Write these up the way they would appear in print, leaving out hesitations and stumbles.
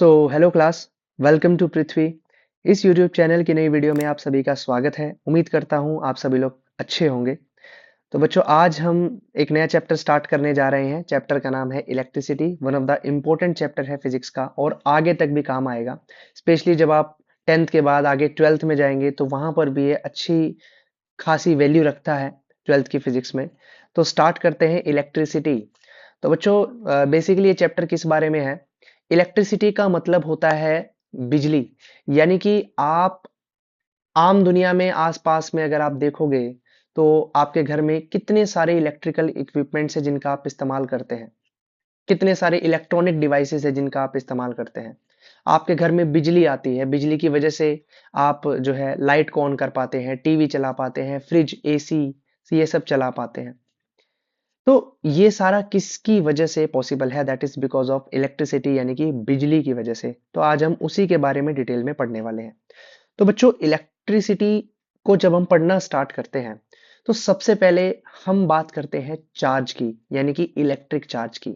Hello class. Welcome to पृथ्वी। इस YouTube channel की नई वीडियो में आप सभी का स्वागत है। उम्मीद करता हूँ आप सभी लोग अच्छे होंगे। तो बच्चों, आज हम एक नया चैप्टर स्टार्ट करने जा रहे हैं। चैप्टर का नाम है electricity. One of the important chapter है फिजिक्स का और आगे तक भी काम आएगा। स्पेशली जब आप 10th के बाद आगे 12th में जाएंगे तो वहां पर भी ये अच्छी खासी वैल्यू रखता है 12th की फिजिक्स में। तो स्टार्ट करते हैं इलेक्ट्रिसिटी। तो बच्चों, बेसिकली ये चैप्टर किस बारे में है? इलेक्ट्रिसिटी का मतलब होता है बिजली। यानी कि आप आम दुनिया में आसपास में अगर आप देखोगे तो आपके घर में कितने सारे इलेक्ट्रिकल इक्विपमेंट्स हैं जिनका आप इस्तेमाल करते हैं। कितने सारे इलेक्ट्रॉनिक डिवाइसेस है जिनका आप इस्तेमाल करते हैं। आपके घर में बिजली आती है, बिजली की वजह से आप जो है लाइट को ऑन कर पाते हैं, टीवी चला पाते हैं, फ्रिज, एसी ये सब चला पाते हैं। तो ये सारा किसकी वजह से पॉसिबल है? That is because of electricity, यानी कि बिजली की वजह से। तो आज हम उसी के बारे में डिटेल में पढ़ने वाले हैं। तो बच्चों, इलेक्ट्रिसिटी को जब हम पढ़ना स्टार्ट करते हैं तो सबसे पहले हम बात करते हैं चार्ज की, यानी कि इलेक्ट्रिक चार्ज की।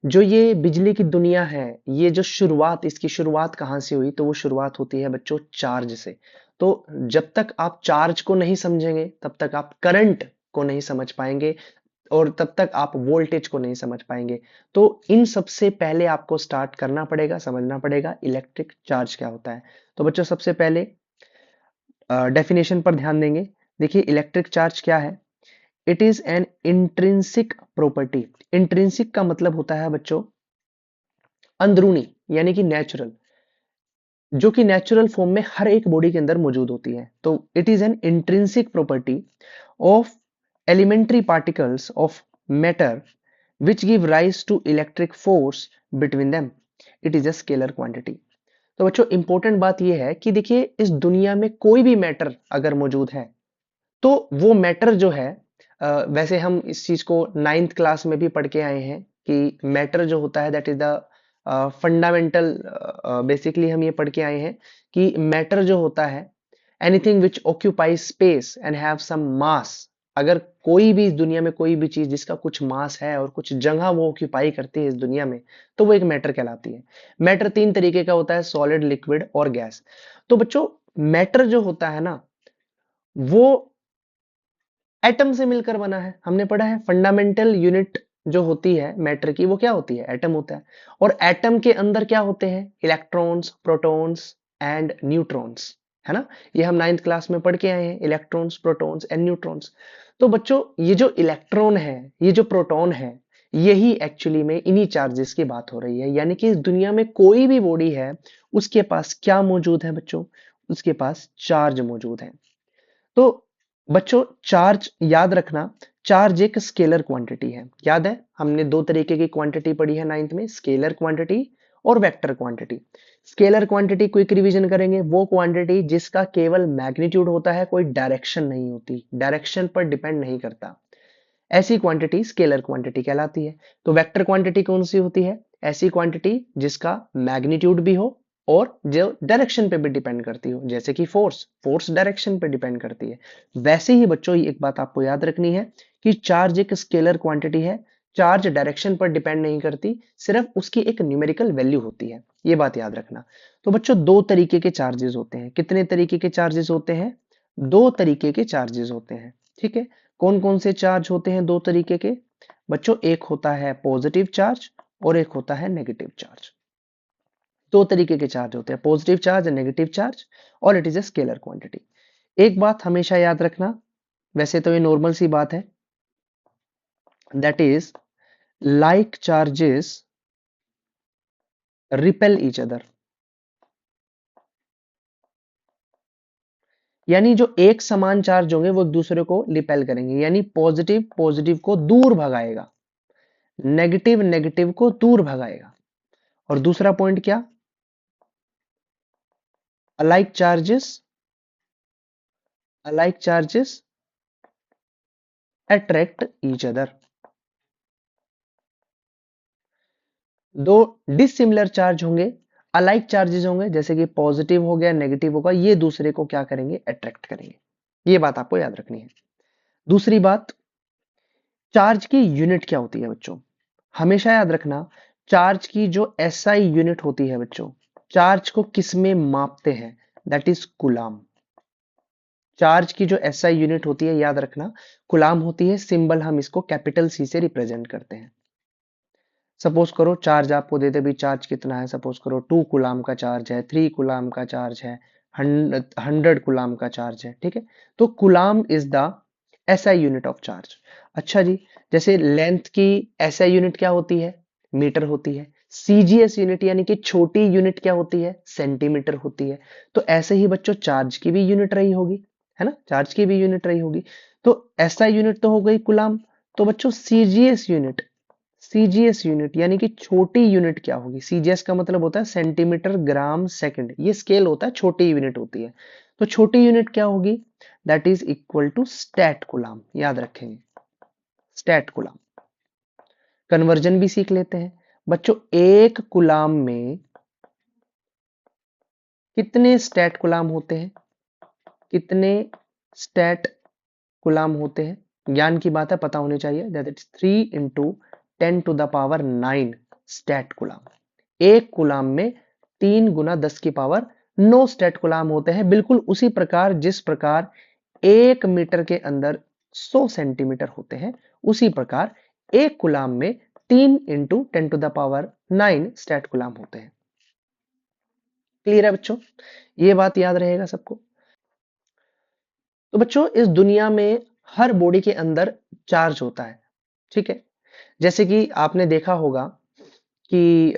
जो ये बिजली की दुनिया है, ये जो शुरुआत, इसकी शुरुआत कहाँ से हुई? तो वो शुरुआत होती है बच्चों चार्ज से। तो जब तक आप चार्ज को नहीं समझेंगे तब तक आप करंट को नहीं समझ पाएंगे और तब तक आप वोल्टेज को नहीं समझ पाएंगे। तो इन सबसे पहले आपको स्टार्ट करना पड़ेगा, समझना पड़ेगा इलेक्ट्रिक चार्ज क्या होता है। तो बच्चों, सबसे पहले डेफिनेशन पर ध्यान देंगे। देखिए, इलेक्ट्रिक चार्ज क्या है? It is an intrinsic property. Intrinsic का मतलब होता है बच्चों अंदरूनी, यानी कि नेचुरल, जो कि नेचुरल फॉर्म में हर एक बॉडी के अंदर मौजूद होती है। तो it is an intrinsic property of elementary particles of matter which give rise to electric force between them. It is a scalar quantity. तो बच्चों, इंपॉर्टेंट बात यह है कि देखिए, इस दुनिया में कोई भी मैटर अगर मौजूद है तो वो मैटर जो है, वैसे हम इस चीज को 9th क्लास में भी पढ़ के आए हैं कि मैटर जो होता है that is the fundamental. Basically हम ये पढ़ के आए हैं कि मैटर जो होता है anything which occupy space and have some mass. अगर कोई भी इस दुनिया में कोई भी चीज जिसका कुछ मास है और कुछ जगह वो ऑक्यूपाई करती है इस दुनिया में, तो वो एक मैटर कहलाती है। मैटर 3 तरीके का होता है, सॉलिड, लिक्विड और गैस। तो बच्चों, मैटर जो होता है ना, वो एटम से मिलकर बना है। हमने पढ़ा है फंडामेंटल यूनिट जो होती है मैटर की, वो क्या होती है? एटम होता है। और एटम के अंदर क्या होते हैं? इलेक्ट्रॉन्स, प्रोटॉन्स एंड न्यूट्रॉन्स, है ना? ये हम 9th क्लास में पढ़ के आए हैं, इलेक्ट्रॉन्स, प्रोटॉन्स एंड न्यूट्रॉन्स। तो बच्चों, ये जो इलेक्ट्रॉन है, ये जो प्रोटॉन है, यही एक्चुअली में इन्हीं चार्जेस की बात हो रही है। यानी कि इस दुनिया में कोई भी बॉडी है, उसके पास क्या मौजूद है बच्चों? उसके पास चार्ज मौजूद है। तो बच्चों, चार्ज याद रखना, चार्ज एक स्केलर क्वांटिटी है। याद है, हमने 2 तरीके की क्वांटिटी पढ़ी है 9th में, स्केलर क्वांटिटी और vector quantity. Scalar quantity quick revision करेंगे, वो क्वांटिटी जिसका केवल मैग्नीट्यूड होता है, कोई डायरेक्शन नहीं होती, डायरेक्शन पर डिपेंड नहीं करता, ऐसी क्वांटिटी स्केलर क्वांटिटी कहलाती है। तो वेक्टर क्वांटिटी कौन सी होती है? ऐसी क्वांटिटी जिसका मैग्नीट्यूड भी हो और जो डायरेक्शन पे भी डिपेंड करती हो, जैसे कि फोर्स, फोर्स डायरेक्शन पे डिपेंड करती है। वैसे ही बच्चों, एक बात आपको याद रखनी है कि चार्ज एक स्केलर क्वांटिटी है। चार्ज डायरेक्शन पर डिपेंड नहीं करती, सिर्फ उसकी एक न्यूमेरिकल वैल्यू होती है। ये बात याद रखना। तो बच्चों, 2 तरीके के चार्जेस होते हैं। कितने तरीके के चार्जेस होते हैं? 2 तरीके के चार्जेस होते हैं। ठीक है। कौन कौन से चार्ज होते हैं 2 तरीके के? बच्चों, एक होता है पॉजिटिव चार्ज और एक होता है नेगेटिव चार्ज। 2 तरीके के चार्ज होते हैं, positive charge and negative charge, और it is a scalar quantity. एक बात हमेशा याद रखना, वैसे तो ये नॉर्मल सी बात है, that is like charges repel each other. यानी जो एक समान चार्ज होंगे वो एक दूसरे को रिपेल करेंगे, यानी पॉजिटिव पॉजिटिव को दूर भगाएगा, नेगेटिव नेगेटिव को दूर भगाएगा। और दूसरा पॉइंट क्या? alike charges alike charges attract each other। दो डिसिमिलर चार्ज होंगे, अलाइक चार्जेस होंगे, जैसे कि पॉजिटिव हो गया, नेगेटिव होगा, ये दूसरे को क्या करेंगे? अट्रैक्ट करेंगे। ये बात आपको याद रखनी है। दूसरी बात, चार्ज की यूनिट क्या होती है बच्चों? हमेशा याद रखना, चार्ज की जो एसआई यूनिट होती है बच्चों, चार्ज को किस में मापते हैं, दैट इज कुलाम। चार्ज की जो एसआई यूनिट होती है याद रखना कुलाम होती है, सिंबल हम इसको कैपिटल सी से रिप्रेजेंट करते हैं। सपोज करो चार्ज आपको दे दे भी चार्ज कितना है, सपोज करो 2 कुलाम का चार्ज है, 3 कुलाम का चार्ज है, 100 कुलाम का चार्ज है, ठीक है। तो कुलाम is the SI unit of charge. अच्छा जी, जैसे लेंथ की एसआई यूनिट क्या होती है, मीटर होती है। सीजीएस यूनिट यानी कि छोटी यूनिट क्या होती है, सेंटीमीटर होती है। तो ऐसे ही बच्चों चार्ज की भी यूनिट रही होगी, है ना, चार्ज की भी यूनिट रही होगी। तो एसआई यूनिट तो हो गई कुलाम। तो बच्चों सीजीएस यूनिट, सीजीएस यूनिट यानी कि छोटी यूनिट क्या होगी, सीजीएस का मतलब होता है सेंटीमीटर ग्राम सेकंड, ये स्केल होता है, छोटी यूनिट होती है। तो छोटी यूनिट क्या होगी, that is equal to stat coulomb, याद रखेंगे स्टैट कुलाम। कन्वर्जन भी सीख लेते हैं बच्चों, एक कुलाम में कितने स्टैट कुलाम होते हैं, कितने स्टैट कुलाम होते हैं, ज्ञान की बात है, पता होनी चाहिए, दैट इज 3 × 10⁹ स्टैट कुलाम। एक कुलाम में 3 × 10⁹ स्टैट कुलाम होते हैं, बिल्कुल उसी प्रकार जिस प्रकार 1 मीटर के अंदर 100 सेंटीमीटर होते हैं, उसी प्रकार एक कुलाम में 3 × 10⁹ स्टैट कुलाम होते हैं। क्लियर है बच्चों, ये बात याद रहेगा सबको। तो बच्चों इस दुनिया में हर बॉडी के अंदर चार्ज होता है, ठीक है। जैसे कि आपने देखा होगा कि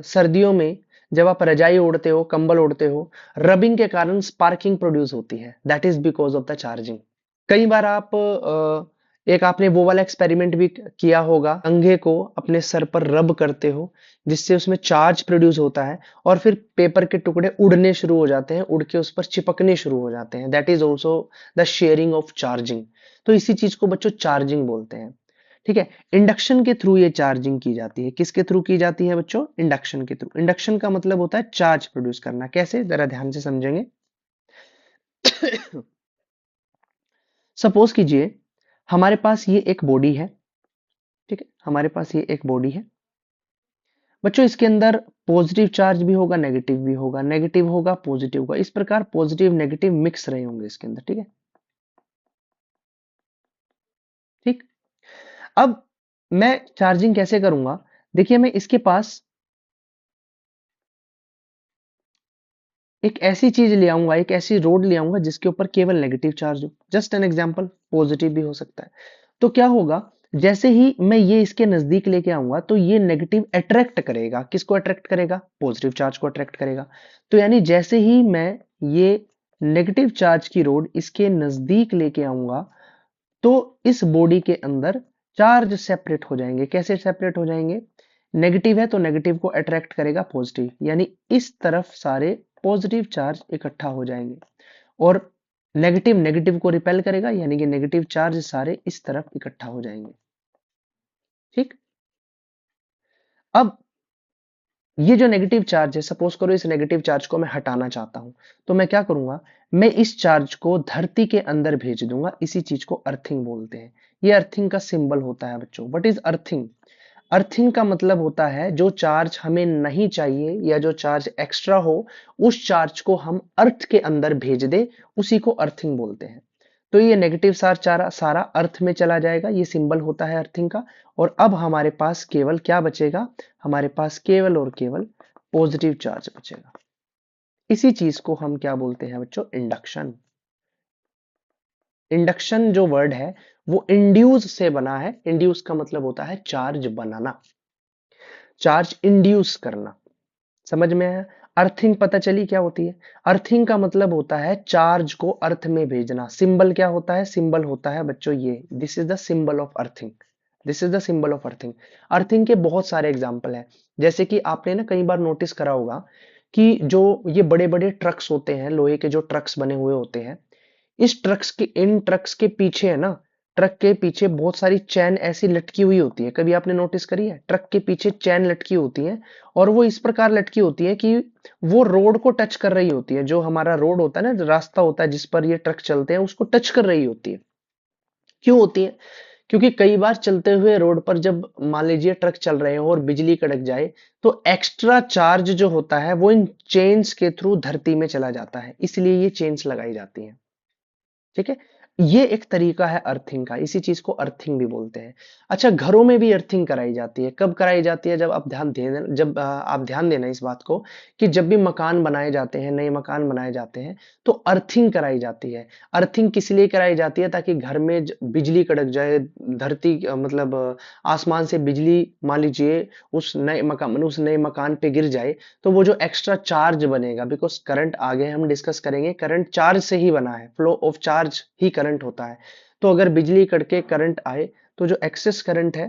सर्दियों में जब आप रजाई ओढ़ते हो, कंबल ओढ़ते हो, रबिंग के कारण स्पार्किंग प्रोड्यूस होती है, that is because of the charging. कई बार आप एक आपने वो वाला एक्सपेरिमेंट भी किया होगा, अंगे को अपने सर पर रब करते हो जिससे उसमें चार्ज प्रोड्यूस होता है और फिर पेपर के टुकड़े उड़ने शुरू हो जाते हैं, उड़ के उस पर चिपकने शुरू हो जाते हैं, that is also the sharing of charging. तो इसी चीज को बच्चों चार्जिंग बोलते हैं, ठीक है। इंडक्शन के थ्रू ये चार्जिंग की जाती है, किसके थ्रू की जाती है बच्चों, इंडक्शन के थ्रू। इंडक्शन का मतलब होता है चार्ज प्रोड्यूस करना, कैसे जरा ध्यान से समझेंगे। सपोज कीजिए हमारे पास ये एक बॉडी है, ठीक है, हमारे पास ये एक बॉडी है बच्चों, इसके अंदर पॉजिटिव चार्ज भी होगा, नेगेटिव भी होगा, नेगेटिव होगा पॉजिटिव होगा, इस प्रकार पॉजिटिव नेगेटिव मिक्स रहे होंगे इसके अंदर, ठीक है। ठीक, अब मैं चार्जिंग कैसे करूंगा, देखिए मैं इसके पास एक ऐसी चीज ले आऊंगा, एक ऐसी रोड ले आऊंगा जिसके ऊपर केवल नेगेटिव चार्ज हो, जस्ट एन एग्जांपल, पॉजिटिव भी हो सकता है। तो क्या होगा, जैसे ही मैं ये इसके नजदीक लेके आऊंगा तो ये नेगेटिव अट्रैक्ट करेगा, किसको अट्रैक्ट करेगा, पॉजिटिव चार्ज को अट्रैक्ट करेगा। तो यानी जैसे ही मैं ये नेगेटिव चार्ज की रोड इसके नजदीक लेके आऊंगा तो इस बॉडी के अंदर चार्ज सेपरेट हो जाएंगे, कैसे सेपरेट हो जाएंगे, नेगेटिव है तो नेगेटिव को अट्रैक्ट करेगा पॉजिटिव, यानी इस तरफ सारे पॉजिटिव चार्ज इकट्ठा हो जाएंगे और नेगेटिव नेगेटिव को रिपेल करेगा, यानी कि नेगेटिव चार्ज सारे इस तरफ इकट्ठा हो जाएंगे। ठीक, अब ये जो नेगेटिव चार्ज है, सपोज करो इस नेगेटिव चार्ज को मैं हटाना चाहता हूं, तो मैं क्या करूंगा, मैं इस चार्ज को धरती के अंदर भेज दूंगा, इसी चीज को अर्थिंग बोलते हैं। ये अर्थिंग का सिंबल होता है बच्चों, व्हाट इज अर्थिंग, अर्थिंग का मतलब होता है जो चार्ज हमें नहीं चाहिए या जो चार्ज एक्स्ट्रा हो, उस चार्ज को हम अर्थ के अंदर भेज दे, उसी को अर्थिंग बोलते हैं। तो ये नेगेटिव चार्ज सारा सारा अर्थ में चला जाएगा, ये सिंबल होता है अर्थिंग का। और अब हमारे पास केवल क्या बचेगा, हमारे पास केवल और केवल पॉजिटिव चार्ज बचेगा। इसी चीज को हम क्या बोलते हैं बच्चों, इंडक्शन। इंडक्शन जो वर्ड है वो इंड्यूस से बना है, इंड्यूस का मतलब होता है चार्ज बनाना, चार्ज इंड्यूस करना, समझ में आया। अर्थिंग पता चली क्या होती है, अर्थिंग का मतलब होता है चार्ज को अर्थ में भेजना। सिंबल क्या होता है, सिंबल होता है बच्चों ये, this is the symbol of earthing, this is the symbol of earthing. Earthing के बहुत सारे एग्जाम्पल हैं, जैसे कि आपने ना कई बार नोटिस करा होगा कि जो ये बड़े बड़े ट्रक्स होते हैं, लोहे के जो ट्रक्स बने हुए होते हैं, इस ट्रक्स के इन ट्रक्स के पीछे है ना, ट्रक के पीछे बहुत सारी चैन ऐसी लटकी हुई होती है, कभी आपने नोटिस करी है, ट्रक के पीछे चैन लटकी होती है और वो इस प्रकार लटकी होती है कि वो रोड को टच कर रही होती है, जो हमारा रोड होता है ना, रास्ता होता है जिस पर ये ट्रक चलते हैं, उसको टच कर रही होती है। क्यों होती है, क्योंकि कई बार चलते हुए रोड पर जब मान लीजिए ट्रक चल रहे हो और बिजली कड़क जाए, तो एक्स्ट्रा चार्ज जो होता है वो इन चेन्स के थ्रू धरती में चला जाता है, इसलिए ये चेन्स लगाई जाती हैं। ठीक है, ये एक तरीका है अर्थिंग का, इसी चीज को अर्थिंग भी बोलते हैं। अच्छा, घरों में भी अर्थिंग कराई जाती है। कब कराई जाती है? जब आप ध्यान देना, जब आप ध्यान देना इस बात को कि जब भी मकान बनाए जाते हैं, नए मकान बनाए जाते हैं, तो अर्थिंग कराई जाती है। अर्थिंग किस लिए कराई जाती है? ताकि घर में बिजली कड़क जाए, धरती मतलब आसमान से बिजली मान लीजिए उस नए मकान पे गिर जाए, तो वो जो एक्स्ट्रा चार्ज बनेगा, बिकॉज करंट आगे हम डिस्कस करेंगे, करंट चार्ज से ही बना है, flow of charge he current होता है। तो अगर बिजली कड़के करंट आए, तो जो एक्सेस करंट है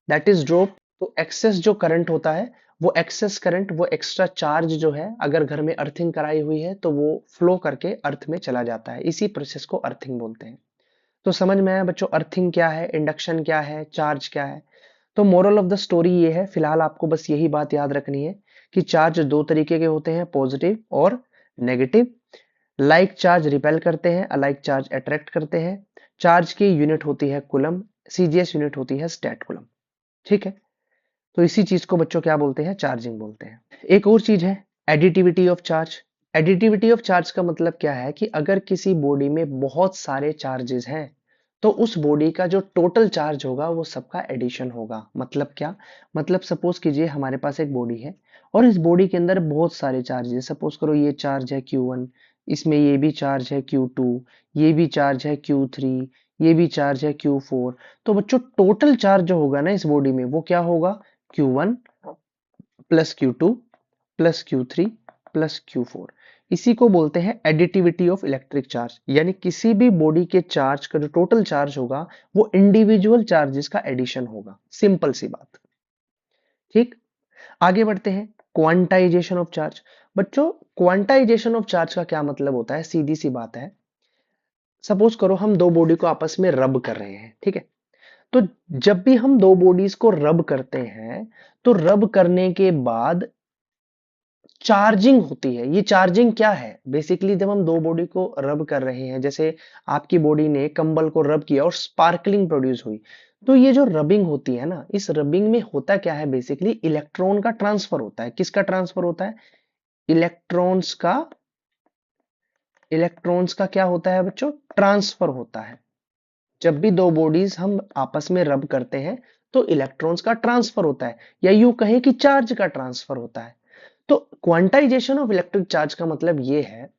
दैट इज ड्रॉप। तो एक्सेस जो करंट होता है, वो एक्सेस करंट, वो एक्स्ट्रा चार्ज जो है, अगर घर में अर्थिंग कराई हुई है तो वो फ्लो करके अर्थ में चला जाता है। इसी प्रोसेस को अर्थिंग बोलते हैं। तो समझ में आया बच्चों, अर्थिंग क्या है, इंडक्शन क्या है, चार्ज क्या है। तो मोरल ऑफ द स्टोरी ये है, फिलहाल आपको बस यही बात याद रखनी है कि चार्ज दो तरीके के होते हैं, पॉजिटिव और नेगेटिव। लाइक चार्ज रिपेल करते हैं, अलाइक चार्ज अट्रैक्ट करते हैं। चार्ज की यूनिट होती है कूलम, सीजीएस यूनिट होती है स्टैट कूलम। ठीक है, तो इसी चीज को बच्चों क्या बोलते हैं? चार्जिंग बोलते हैं। एक और चीज है additivity of charge. Additivity of charge का मतलब क्या है कि अगर किसी बॉडी में बहुत सारे चार्जेस हैं, तो उस बॉडी का जो टोटल चार्ज होगा वो सबका एडिशन होगा। मतलब क्या? मतलब सपोज कीजिए हमारे पास एक बॉडी है और इस बॉडी के अंदर बहुत सारे चार्जेस, सपोज करो ये चार्ज है Q1, इसमें ये भी चार्ज है Q2, ये भी चार्ज है Q3, ये भी चार्ज है Q4। तो बच्चों टोटल चार्ज जो होगा ना इस बॉडी में, वो क्या होगा? Q1 plus Q2 plus Q3 plus Q4। इसी को बोलते हैं एडिटिविटी ऑफ इलेक्ट्रिक चार्ज, यानी किसी भी बॉडी के चार्ज का जो टोटल चार्ज होगा वो इंडिविजुअल चार्जेस का एडिशन होगा। सिंपल सी बात। ठीक, आगे बढ़ते हैं। Quantization of charge. बच्चों क्वांटाइजेशन ऑफ चार्ज का क्या मतलब होता है? सीधी सी बात है, सपोज करो हम दो बॉडी को आपस में रब कर रहे हैं, ठीक है? तो जब भी हम दो बॉडीज को रब करते हैं, तो रब करने के बाद चार्जिंग होती है। ये चार्जिंग क्या है? बेसिकली जब हम दो बॉडी को रब कर रहे हैं, जैसे आपकी बॉडी ने कंबल को रब किया और स्पार्कलिंग प्रोड्यूस हुई, तो ये जो रबिंग होती है ना, इस रबिंग में होता क्या है? बेसिकली इलेक्ट्रॉन का ट्रांसफर होता है। किसका ट्रांसफर होता है? इलेक्ट्रॉन्स का। इलेक्ट्रॉन्स का क्या होता है बच्चों? ट्रांसफर होता है। जब भी दो बॉडीज हम आपस में रब करते हैं, तो इलेक्ट्रॉन्स का ट्रांसफर होता है, या यूं कहें कि चार्ज का ट्रांसफर होता है। तो क्वांटाइजेशन ऑफ इलेक्ट्रिक चार्ज का मतलब ये है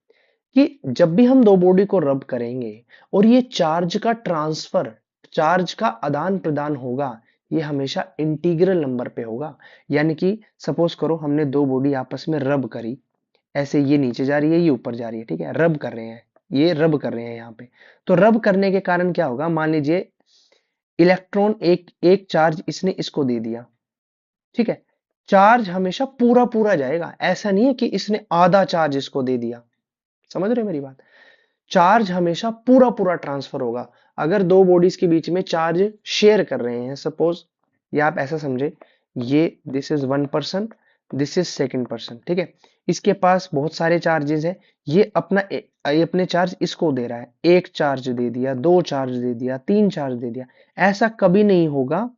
कि जब भी हम दो बॉडी को रब करेंगे और ये चार्ज का ट्रांसफर, चार्ज का आदान प्रदान होगा, ये हमेशा इंटीग्रल नंबर पे होगा। यानी कि सपोज करो हमने दो बॉडी आपस में रब करी, ऐसे ये नीचे जा रही है, ये ऊपर जा रही है, ठीक है? रब कर रहे हैं, ये रब कर रहे हैं यहाँ पे। तो रब करने के कारण क्या होगा? मान लीजिए इलेक्ट्रॉन एक एक चार्ज इसने इसको दे दिया, ठीक है? चार्ज हमेशा पूरा पूरा जाएगा, ऐसा नहीं है कि इसने आधा चार्ज इसको दे दिया। समझ रहे हो मेरी बात? चार्ज हमेशा पूरा पूरा ट्रांसफर होगा। अगर दो बॉडीज के बीच में चार्ज शेयर कर रहे हैं, सपोज, या आप ऐसा समझे, ये this is one person, this is second person, ठीक है? इसके पास बहुत सारे चार्जेस है, ये अपने चार्ज इसको दे रहा है, एक चार्ज दे दिया, दो चार्ज दे दिया, तीन चार्ज दे दिया। ऐसा कभी नहीं होगा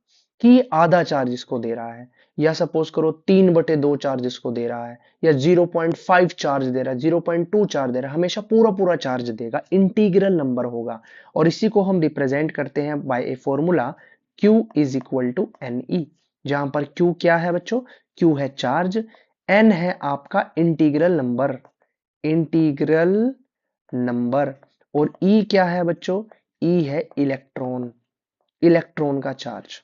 कि ये आधा चार्ज इसको दे रहा है, या सपोज करो 3/2 चार्ज इसको दे रहा है, या 0.5 चार्ज दे रहा है, 0.2 चार्ज दे रहा है। हमेशा पूरा पूरा चार्ज देगा, इंटीग्रल नंबर होगा। और इसी को हम रिप्रेजेंट करते हैं by a formula Q is equal to NE, जहां पर Q क्या है बच्चों? Q है चार्ज, N है आपका इंटीग्रल नंबर, इंटीग्रल नंबर, और E क्या है बच्चों? E है इलेक्ट्रॉन, इलेक्ट्रॉन का चार्ज।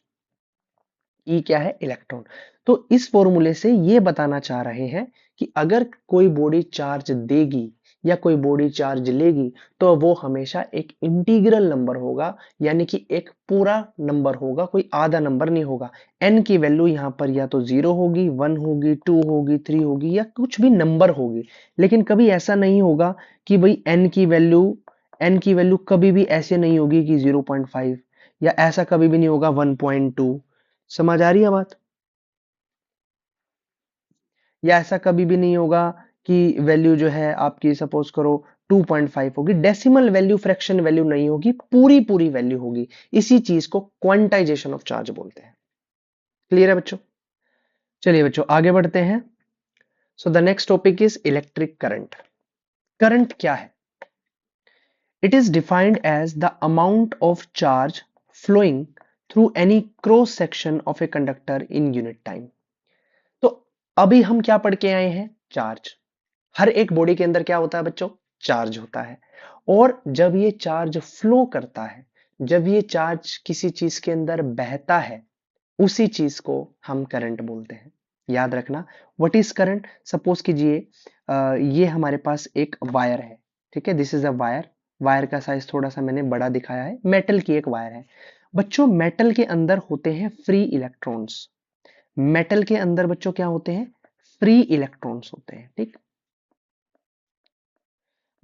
ई क्या है? इलेक्ट्रॉन। तो इस फॉर्मूले से ये बताना चाह रहे हैं कि अगर कोई बॉडी चार्ज देगी या कोई बॉडी चार्ज लेगी, तो वो हमेशा एक इंटीग्रल नंबर होगा, यानी कि एक पूरा नंबर होगा, कोई आधा नंबर नहीं होगा। एन की वैल्यू यहाँ पर या तो 0 होगी, 1 होगी, 2 होगी, 3 होगी, या कुछ भी नंबर होगी। लेकिन कभी ऐसा नहीं होगा कि भाई एन की वैल्यू कभी भी ऐसे नहीं होगी कि 0.5, या ऐसा कभी भी नहीं होगा 1.2। समझ आ रही है बात? या ऐसा कभी भी नहीं होगा कि वैल्यू जो है आपकी, सपोज करो 2.5 होगी। डेसिमल वैल्यू, फ्रैक्शन वैल्यू नहीं होगी, पूरी पूरी वैल्यू होगी। इसी चीज को क्वांटाइजेशन ऑफ चार्ज बोलते हैं। क्लियर है बच्चों? चलिए बच्चों आगे बढ़ते हैं। So the next topic is electric current. Current क्या है? It is defined as the amount of charge flowing through any cross section of a conductor in unit time. तो अभी हम क्या पढ़ के आए हैं? चार्ज। हर एक बॉडी के अंदर क्या होता है बच्चों? चार्ज होता है। और जब ये चार्ज फ्लो करता है, जब ये चार्ज किसी चीज के अंदर बहता है, उसी चीज को हम करंट बोलते हैं। याद रखना, व्हाट इज करंट? सपोज कीजिए ये हमारे पास एक वायर है, ठीक है, this is a wire. Wire का साइज थोड़ा सा मैंने बड़ा दिखाया है, मेटल की एक वायर है। बच्चों मेटल के अंदर होते हैं फ्री इलेक्ट्रॉन्स। मेटल के अंदर बच्चों क्या होते हैं? फ्री इलेक्ट्रॉन्स होते हैं, ठीक।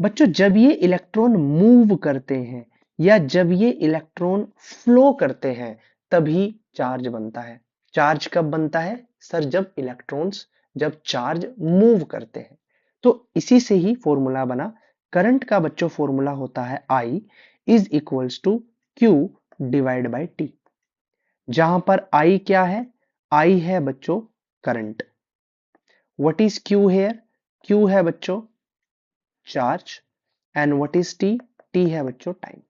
बच्चों जब ये इलेक्ट्रॉन मूव करते हैं या जब ये इलेक्ट्रॉन फ्लो करते हैं, तभी चार्ज बनता है। चार्ज कब बनता है सर? जब इलेक्ट्रॉन्स, जब चार्ज मूव करते हैं। तो इसी से ही फॉर्मूला बना। करंट का बच्चों फॉर्मूला होता है I is equals to Q divide by T। जहां पर I क्या है? I है बच्चों current. What is Q here? Q है बच्चों charge. And what is T? T है बच्चों टाइम।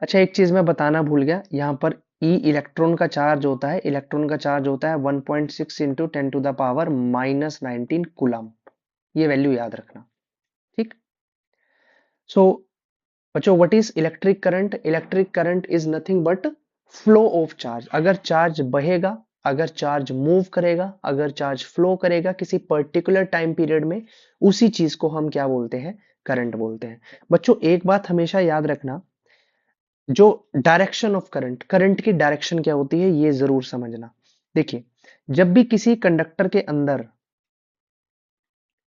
अच्छा एक चीज मैं बताना भूल गया, यहाँ पर ई इलेक्ट्रॉन का चार्ज होता है। इलेक्ट्रॉन का चार्ज होता है 1.6 into 10 to the power -19 coulomb. ये वैल्यू याद रखना, ठीक। सो बच्चों what is electric current? Electric current is nothing but flow of charge. अगर चार्ज बहेगा, अगर चार्ज मूव करेगा, अगर चार्ज फ्लो करेगा किसी पर्टिकुलर टाइम पीरियड में, उसी चीज को हम क्या बोलते हैं? करंट बोलते हैं। बच्चों एक बात हमेशा याद रखना, जो डायरेक्शन ऑफ करंट, करंट की डायरेक्शन क्या होती है ये जरूर समझना। देखिए जब भी किसी कंडक्टर के अंदर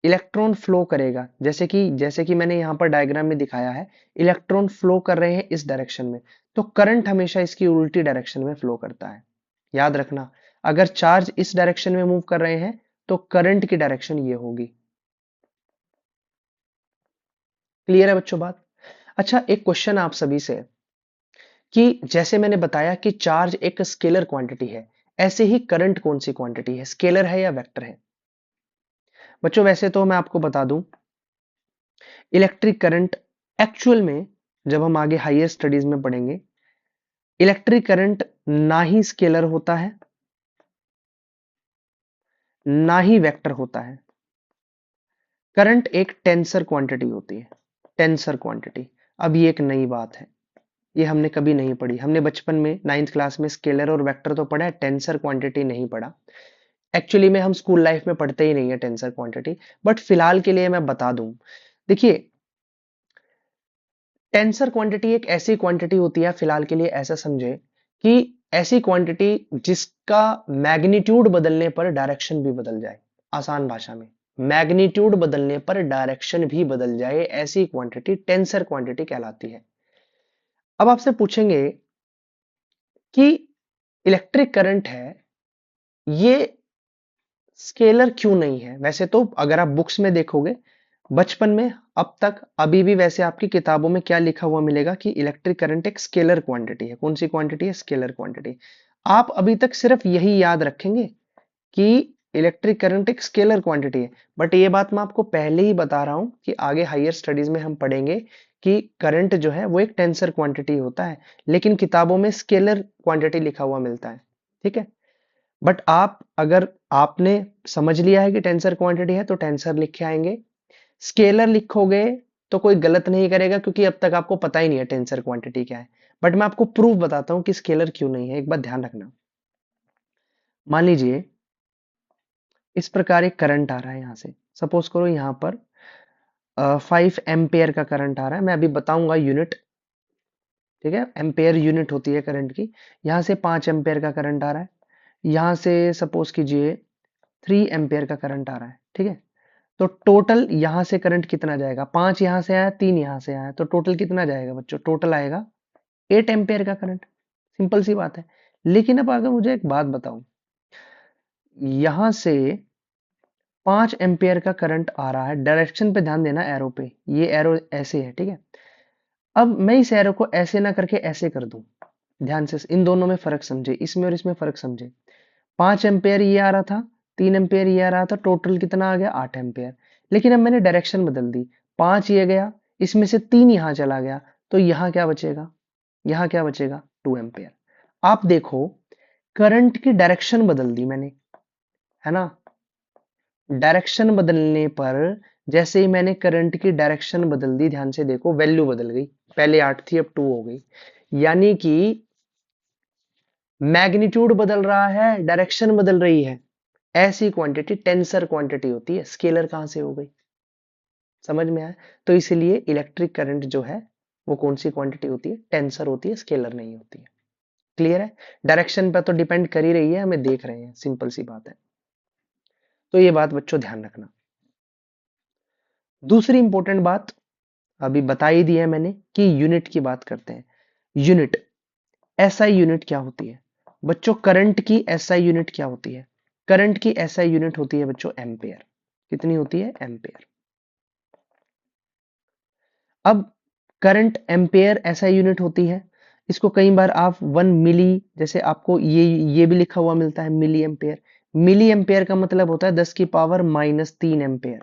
इलेक्ट्रॉन फ्लो करेगा, जैसे कि मैंने यहां पर डायग्राम में दिखाया है, इलेक्ट्रॉन फ्लो कर रहे हैं इस डायरेक्शन में, तो करंट हमेशा इसकी उल्टी डायरेक्शन में फ्लो करता है। याद रखना, अगर चार्ज इस डायरेक्शन में मूव कर रहे हैं तो करंट की डायरेक्शन ये होगी। क्लियर है बच्चों बात? अच्छा एक क्वेश्चन आप सभी से, कि जैसे मैंने बताया कि चार्ज एक स्केलर क्वांटिटी है, ऐसे ही करंट कौन सी क्वांटिटी है? स्केलर है या वेक्टर है? बच्चों वैसे तो मैं आपको बता दूं, इलेक्ट्रिक करंट एक्चुअल में जब हम आगे हायर स्टडीज में पढ़ेंगे, इलेक्ट्रिक करंट ना ही स्केलर होता है, ना ही वेक्टर होता है। करंट एक टेंसर क्वांटिटी होती है, टेंसर क्वांटिटी। अब ये एक नई बात है, ये हमने कभी नहीं पढ़ी। हमने बचपन में 9th क्लास में स्केलर और वेक्टर तो पढ़ा है, टेंसर क्वांटिटी नहीं पढ़ा। एक्चुअली में हम स्कूल लाइफ में पढ़ते ही नहीं है टेंसर क्वांटिटी, बट फिलहाल के लिए मैं बता दूं। देखिए टेंसर क्वांटिटी एक ऐसी क्वांटिटी होती है, फिलहाल के लिए ऐसा समझे कि ऐसी क्वांटिटी जिसका मैग्नीट्यूड बदलने पर डायरेक्शन भी बदल जाए। आसान भाषा में, मैग्नीट्यूड बदलने पर डायरेक्शन भी बदल जाए, ऐसी क्वांटिटी टेंसर क्वांटिटी कहलाती है। अब आपसे पूछेंगे कि इलेक्ट्रिक करंट है, ये स्केलर क्यों नहीं है? वैसे तो अगर आप बुक्स में देखोगे, बचपन में, अब तक, अभी भी वैसे आपकी किताबों में क्या लिखा हुआ मिलेगा कि इलेक्ट्रिक करंट एक स्केलर क्वांटिटी है। कौन सी क्वांटिटी है? Scalar quantity. आप अभी तक सिर्फ यही याद रखेंगे कि इलेक्ट्रिक करंट एक स्केलर क्वांटिटी है, बट ये बात मैं आपको पहले ही बता रहा हूं कि आगे हायर स्टडीज में हम पढ़ेंगे कि करंट जो है वो एक टेंसर क्वांटिटी होता है, लेकिन किताबों में स्केलर क्वांटिटी लिखा हुआ मिलता है, ठीक है। बट आप, अगर आपने समझ लिया है कि टेंसर क्वांटिटी है तो टेंसर लिख के आएंगे। स्केलर लिखोगे तो कोई गलत नहीं करेगा, क्योंकि अब तक आपको पता ही नहीं है टेंसर क्वांटिटी क्या है। बट मैं आपको प्रूफ बताता हूं कि स्केलर क्यों नहीं है, एक बात ध्यान रखना। मान लीजिए इस प्रकार एक करंट आ रहा है, यहां से सपोज करो यहां पर 5 एम्पेयर का करंट आ रहा है। मैं अभी बताऊंगा यूनिट, ठीक है, एम्पेयर यूनिट होती है करंट की। यहां से 5 एम्पेयर का करंट आ रहा है, यहां से सपोज कीजिए 3 एम्पेयर का करंट आ रहा है, ठीक है। तो टोटल यहां से करंट कितना जाएगा? 5 यहां से आया, 3 यहां से आया, तो टोटल कितना जाएगा बच्चों? टोटल आएगा 8 एम्पेयर का करंट। सिंपल सी बात है। लेकिन अब अगर मुझे एक बात बताओ, यहां से 5 एम्पियर का करंट आ रहा है। डायरेक्शन पे ध्यान देना, एरो पे, ये एरो ऐसे है, ठीक है। अब मैं इस एरो को ऐसे ना करके ऐसे कर दूं, ध्यान से इन दोनों में फर्क समझे, इसमें और इसमें फर्क समझे। 5 एम्पियर ये आ रहा था, 3 एम्पियर ये आ रहा था, टोटल कितना आ गया 8 एम्पियर। लेकिन अब मैंने डायरेक्शन बदल दी, 5 ये गया, इसमें से 3 यहां चला गया, तो यहां क्या बचेगा, यहां क्या बचेगा 2 एम्पियर। आप देखो करंट की डायरेक्शन बदल दी मैंने, है ना। डायरेक्शन बदलने पर, जैसे ही मैंने करंट की डायरेक्शन बदल दी, ध्यान से देखो वैल्यू बदल गई, पहले 8 थी अब 2 हो गई। यानी कि मैग्नीट्यूड बदल रहा है, डायरेक्शन बदल रही है। ऐसी क्वांटिटी टेंसर क्वांटिटी होती है, स्केलर कहां से हो गई, समझ में आया। तो इसलिए इलेक्ट्रिक करंट जो है वो कौन सी क्वांटिटी होती है, टेंसर होती है, स्केलर नहीं होती है। क्लियर है। डायरेक्शन पर तो डिपेंड कर ही रही है, हमें देख रहे हैं, सिंपल सी बात है। तो ये बात बच्चों ध्यान रखना। दूसरी इंपॉर्टेंट बात अभी बता ही दी है मैंने कि यूनिट की बात करते हैं। यूनिट, एसआई यूनिट क्या होती है बच्चों, करंट की एसआई यूनिट क्या होती है, करंट की एसआई यूनिट होती है बच्चों एम्पेयर। कितनी होती है, एम्पेयर। अब करंट एम्पेयर एसआई यूनिट होती है, इसको कई बार आप 1 मिली, जैसे आपको ये भी लिखा हुआ मिलता है मिली एम्पेयर। मिली एम्पेयर का मतलब होता है 10⁻³ एम्पेयर।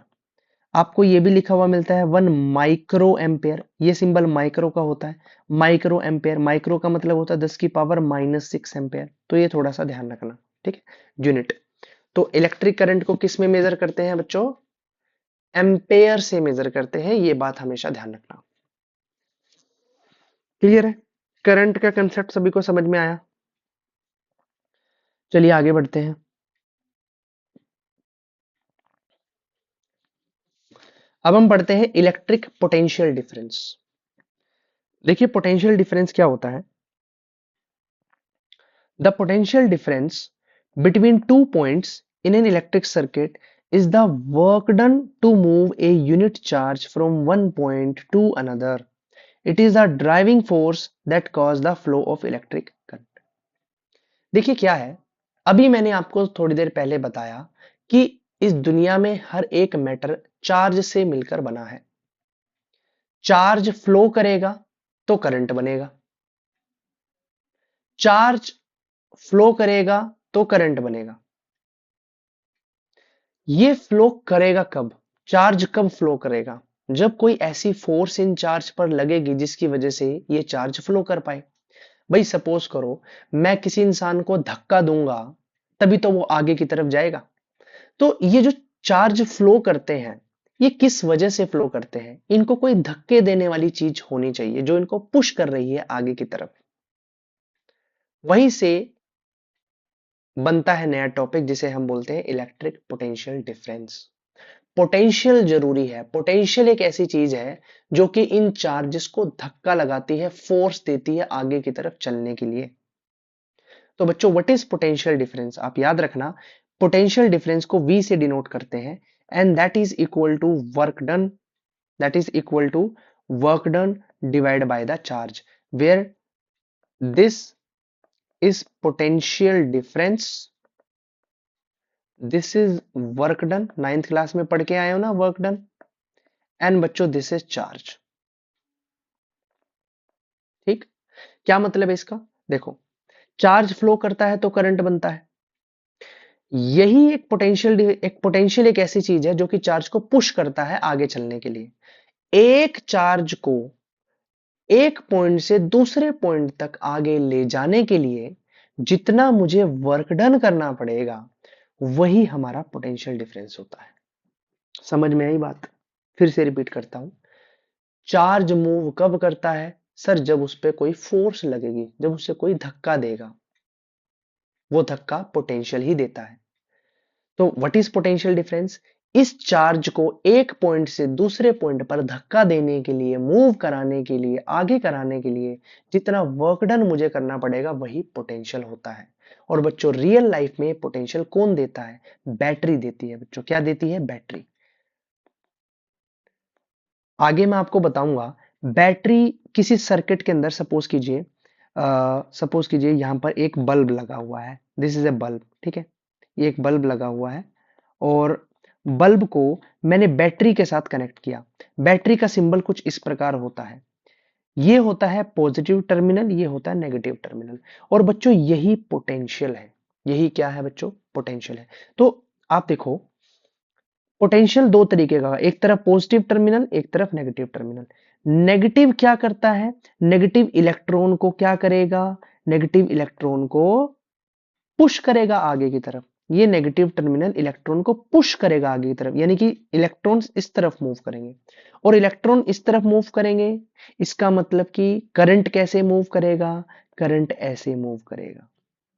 आपको ये भी लिखा हुआ मिलता है 1 माइक्रो एम्पेयर, ये सिंबल माइक्रो का होता है। माइक्रो एम्पेयर, माइक्रो का मतलब होता है 10⁻⁻6 एम्पेयर। तो ये थोड़ा सा ध्यान रखना, ठीक है। यूनिट, तो इलेक्ट्रिक करंट को किस में मेजर करते हैं बच्चों, एम्पेयर से मेजर करते हैं, ये बात हमेशा ध्यान रखना। क्लियर है। करंट का कंसेप्ट सभी को समझ में आया। चलिए आगे बढ़ते हैं। अब हम पढ़ते हैं इलेक्ट्रिक पोटेंशियल डिफरेंस। देखिए पोटेंशियल डिफरेंस क्या होता है। The potential difference between 2 points in an electric circuit is the work done to move a unit charge from one point to another. It is the driving force that causes the flow of electric current. देखिए क्या है, अभी मैंने आपको थोड़ी देर पहले बताया कि इस दुनिया में हर एक मैटर चार्ज से मिलकर बना है। चार्ज फ्लो करेगा तो करंट बनेगा, चार्ज फ्लो करेगा तो करंट बनेगा। ये फ्लो करेगा कब, चार्ज कब फ्लो करेगा, जब कोई ऐसी फोर्स इन चार्ज पर लगेगी जिसकी वजह से ये चार्ज फ्लो कर पाए। भाई सपोज करो मैं किसी इंसान को धक्का दूंगा, तभी तो वो आगे की तरफ जाएगा। तो ये जो चार्ज फ्लो करते हैं, ये किस वजह से फ्लो करते हैं, इनको कोई धक्के देने वाली चीज होनी चाहिए जो इनको पुश कर रही है आगे की तरफ। वहीं से बनता है नया टॉपिक जिसे हम बोलते हैं इलेक्ट्रिक पोटेंशियल डिफरेंस। पोटेंशियल जरूरी है, पोटेंशियल एक ऐसी चीज है जो कि इन चार्जेस को धक्का लगाती है, फोर्स देती है आगे की तरफ चलने के लिए। तो बच्चों व्हाट इज पोटेंशियल डिफरेंस, आप याद रखना पोटेंशियल डिफरेंस को V से डिनोट करते हैं, and that is equal to work done, that is equal to work done divide by the charge, where this is potential difference, this is work done, 9th class में पढ़ के आए हो ना वर्क डन, एंड बच्चों this is charge. ठीक, क्या मतलब है इसका, देखो चार्ज फ्लो करता है तो करंट बनता है। यही एक पोटेंशियल एक ऐसी चीज है जो कि चार्ज को पुश करता है आगे चलने के लिए। एक चार्ज को एक पॉइंट से दूसरे पॉइंट तक आगे ले जाने के लिए जितना मुझे वर्क डन करना पड़ेगा, वही हमारा पोटेंशियल डिफरेंस होता है। समझ में आई बात, फिर से रिपीट करता हूं। चार्ज मूव कब करता है सर, जब उस पर कोई फोर्स लगेगी, जब उसे कोई धक्का देगा, वो धक्का पोटेंशियल ही देता है। तो व्हाट इज पोटेंशियल डिफरेंस, इस चार्ज को एक पॉइंट से दूसरे पॉइंट पर धक्का देने के लिए, मूव कराने के लिए, आगे कराने के लिए जितना वर्क डन मुझे करना पड़ेगा, वही पोटेंशियल होता है। और बच्चों रियल लाइफ में पोटेंशियल कौन देता है, बैटरी देती है बच्चों। क्या देती है, बैटरी। आगे मैं आपको बताऊंगा बैटरी किसी सर्किट के अंदर, सपोज कीजिए यहां पर एक बल्ब लगा हुआ है, दिस इज ए बल्ब, ठीक है, ये एक बल्ब लगा हुआ है, और बल्ब को मैंने बैटरी के साथ कनेक्ट किया। बैटरी का सिंबल कुछ इस प्रकार होता है, ये होता है पॉजिटिव टर्मिनल, ये होता है नेगेटिव टर्मिनल। और बच्चों यही पोटेंशियल है, यही क्या है बच्चों, पोटेंशियल है। तो आप देखो पोटेंशियल दो तरीके का, एक तरफ पॉजिटिव टर्मिनल, एक तरफ नेगेटिव टर्मिनल। नेगेटिव क्या करता है, नेगेटिव इलेक्ट्रॉन को क्या करेगा, नेगेटिव इलेक्ट्रॉन को पुश करेगा आगे की तरफ। ये नेगेटिव टर्मिनल इलेक्ट्रॉन को पुश करेगा आगे की तरफ, यानी कि इलेक्ट्रॉन्स इस तरफ मूव करेंगे और इलेक्ट्रॉन इस तरफ मूव करेंगे। इसका मतलब कि करंट कैसे मूव करेगा, करंट ऐसे मूव करेगा,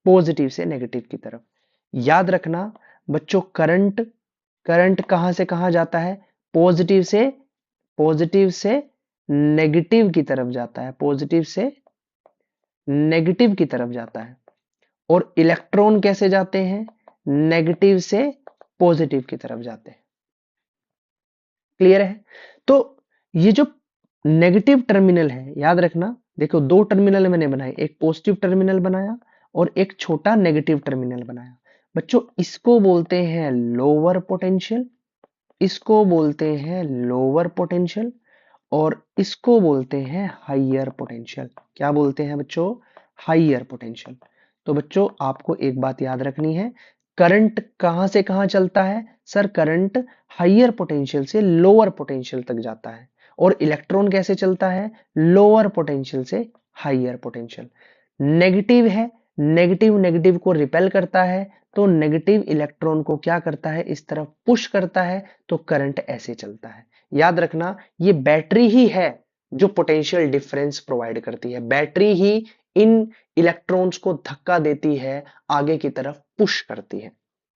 पॉजिटिव से नेगेटिव की तरफ। याद रखना बच्चों, करंट करंट कहां से कहां जाता है, पॉजिटिव से नेगेटिव की तरफ जाता है, पॉजिटिव से नेगेटिव की तरफ जाता है। और इलेक्ट्रॉन कैसे जाते हैं, नेगेटिव से पॉजिटिव की तरफ जाते हैं। क्लियर है। तो ये जो नेगेटिव टर्मिनल है, याद रखना, देखो दो टर्मिनल मैंने बनाए, एक पॉजिटिव टर्मिनल बनाया और एक छोटा नेगेटिव टर्मिनल बनाया। बच्चों इसको बोलते हैं लोअर पोटेंशियल, इसको बोलते हैं लोअर पोटेंशियल, और इसको बोलते हैं हाइयर पोटेंशियल। क्या बोलते हैं बच्चों, हाइयर पोटेंशियल। तो बच्चों आपको एक बात याद रखनी है, करंट कहां से कहां चलता है, सर करंट हाइयर पोटेंशियल से लोअर पोटेंशियल तक जाता है। और इलेक्ट्रॉन कैसे चलता है, लोअर पोटेंशियल से हाइयर पोटेंशियल। नेगेटिव है, नेगेटिव नेगेटिव को रिपेल करता है, तो नेगेटिव इलेक्ट्रॉन को क्या करता है, इस तरफ पुश करता है, तो करंट ऐसे चलता है। याद रखना ये बैटरी ही है जो पोटेंशियल डिफरेंस प्रोवाइड करती है, बैटरी ही इन इलेक्ट्रॉन्स को धक्का देती है, आगे की तरफ पुश करती है।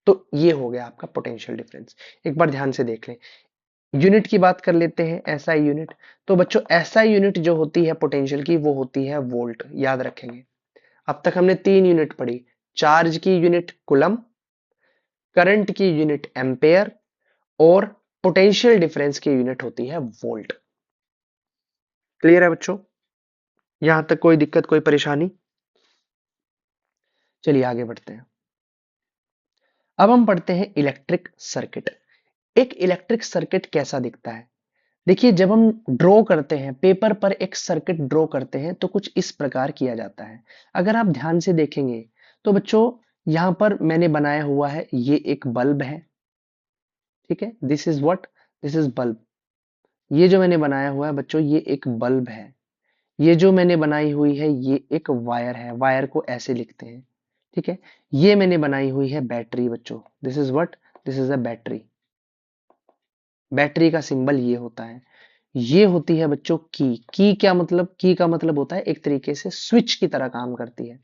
तो ये हो गया आपका पोटेंशियल डिफरेंस। एक बार ध्यान से देख लें, यूनिट की बात कर लेते हैं, एसआई यूनिट। तो बच्चों एसआई यूनिट जो होती है पोटेंशियल की, वो होती है वोल्ट। याद रखेंगे अब तक हमने तीन यूनिट पढ़ी, चार्ज की यूनिट कुलम, करंट की यूनिट एम्पेयर, और पोटेंशियल डिफरेंस की यूनिट होती है वोल्ट। क्लियर है बच्चों, यहां तक कोई दिक्कत कोई परेशानी। चलिए आगे बढ़ते हैं। अब हम पढ़ते हैं इलेक्ट्रिक सर्किट। एक इलेक्ट्रिक सर्किट कैसा दिखता है, देखिए जब हम ड्रॉ करते हैं पेपर पर, एक सर्किट ड्रॉ करते हैं तो कुछ इस प्रकार किया जाता है। अगर आप ध्यान से देखेंगे तो बच्चों यहां पर मैंने बनाया हुआ है, ये एक बल्ब है, ठीक है, this is what, this is bulb. ये जो मैंने बनाया हुआ है बच्चों, ये एक बल्ब है। ये जो मैंने बनाई हुई है, ये एक वायर है, वायर को ऐसे लिखते हैं, ठीक है। ये मैंने बनाई हुई है बैटरी बच्चों, this is what, this is a battery. Battery का सिंबल ये होता है। ये होती है बच्चों की क्या मतलब, की का मतलब होता है एक तरीके से स्विच की तरह काम करती है।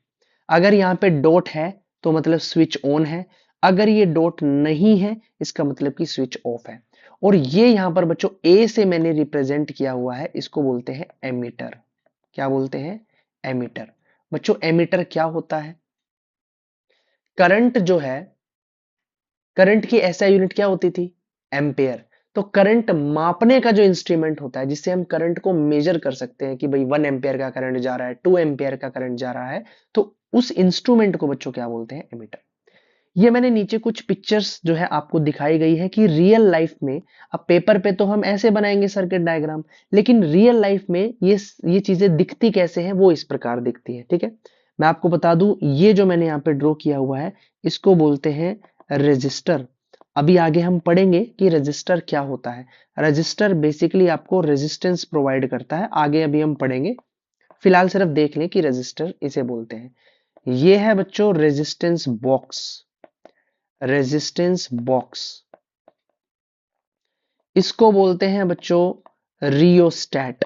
अगर यहाँ पे डॉट है तो मतलब स्विच ऑन है, अगर ये डॉट नहीं है इसका मतलब कि स्विच ऑफ है। और ये यहाँ पर बच्चों ए से मैंने रिप्रेजेंट किया हुआ है, इसको बोलते हैं एमीटर। क्या बोलते हैं, एमीटर। बच्चों एमीटर क्या होता है, करंट जो है, करंट की एसआई यूनिट क्या होती थी, एम्पेयर। तो करंट मापने का जो इंस्ट्रूमेंट होता है, जिससे हम करंट को मेजर कर सकते हैं कि भाई 1 एम्पेयर का करंट जा रहा है, 2 एम्पेयर का करंट जा रहा है, तो उस इंस्ट्रूमेंट को बच्चों क्या बोलते हैं, एमीटर। ये मैंने नीचे कुछ पिक्चर्स जो है आपको दिखाई गई है कि रियल लाइफ में, अब पेपर पे तो हम ऐसे बनाएंगे सर्किट डायग्राम, लेकिन रियल लाइफ में ये चीजें दिखती कैसे हैं, वो इस प्रकार दिखती है, ठीक है। मैं आपको बता दूं, ये जो मैंने यहाँ पे ड्रॉ किया हुआ है, इसको बोलते हैं रेजिस्टर। अभी आगे हम पढ़ेंगे कि रेजिस्टर क्या होता है। रेजिस्टर बेसिकली आपको रेजिस्टेंस प्रोवाइड करता है, आगे अभी हम पढ़ेंगे। फिलहाल सिर्फ देख लें कि रेजिस्टर इसे बोलते हैं। ये है बच्चों रेजिस्टेंस बॉक्स, रेजिस्टेंस बॉक्स। इसको बोलते हैं बच्चों rheostat,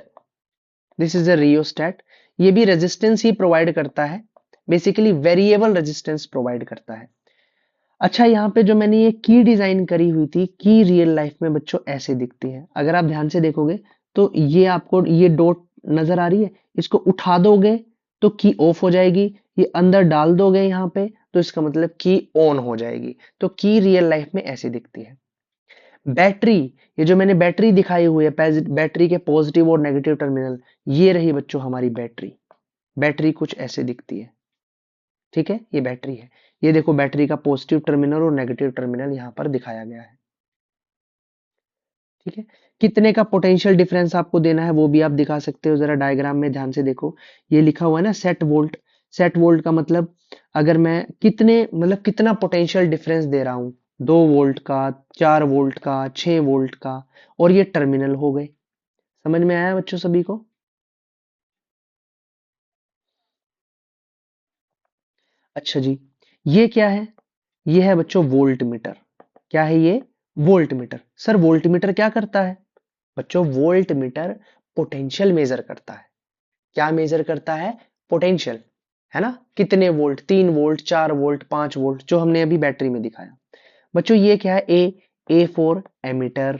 this is a rheostat. ये भी रेजिस्टेंस ही प्रोवाइड करता है, बेसिकली वेरिएबल रेजिस्टेंस प्रोवाइड करता है। अच्छा यहाँ पे जो मैंने ये की डिजाइन करी हुई थी, की रियल लाइफ में बच्चों ऐसे दिखती है। अगर आप ध्यान से देखोगे तो ये आपको ये डॉट नजर आ रही है, इसको उठा दोगे तो की ऑफ हो जाएगी, ये अंदर डाल दोगे यहाँ पे तो इसका मतलब की ऑन हो जाएगी। तो की रियल लाइफ में ऐसी दिखती है। बैटरी, ये जो मैंने बैटरी दिखाई हुई है, बैटरी के पॉजिटिव और नेगेटिव टर्मिनल, ये रही बच्चों हमारी बैटरी। बैटरी कुछ ऐसे दिखती है, ठीक है, ये बैटरी है। ये देखो बैटरी का पॉजिटिव टर्मिनल और नेगेटिव टर्मिनल यहाँ पर दिखाया गया है। ठीक है। कितने का पोटेंशियल डिफरेंस आपको देना है वो भी आप दिखा सकते हो, जरा डायग्राम में ध्यान से देखो। ये लिखा हुआ है ना सेट वोल्ट। सेट वोल्ट का मतलब अगर मैं कितने मतलब कितना पोटेंशियल डिफरेंस दे रहा हूं, 2 वोल्ट का, 4 वोल्ट का, 6 वोल्ट का, और ये टर्मिनल हो गए। समझ में आया बच्चों सभी को? अच्छा जी, ये क्या है? ये है बच्चों वोल्ट मीटर। क्या है ये? Volt meter. Sir volt meter क्या करता है? बच्चों वोल्ट मीटर पोटेंशियल मेजर करता है। क्या मेजर करता है? पोटेंशियल। है ना? कितने वोल्ट, 3 वोल्ट, 4 वोल्ट, 5 वोल्ट, जो हमने अभी बैटरी में दिखाया। बच्चों ये क्या है? ए फोर एमीटर।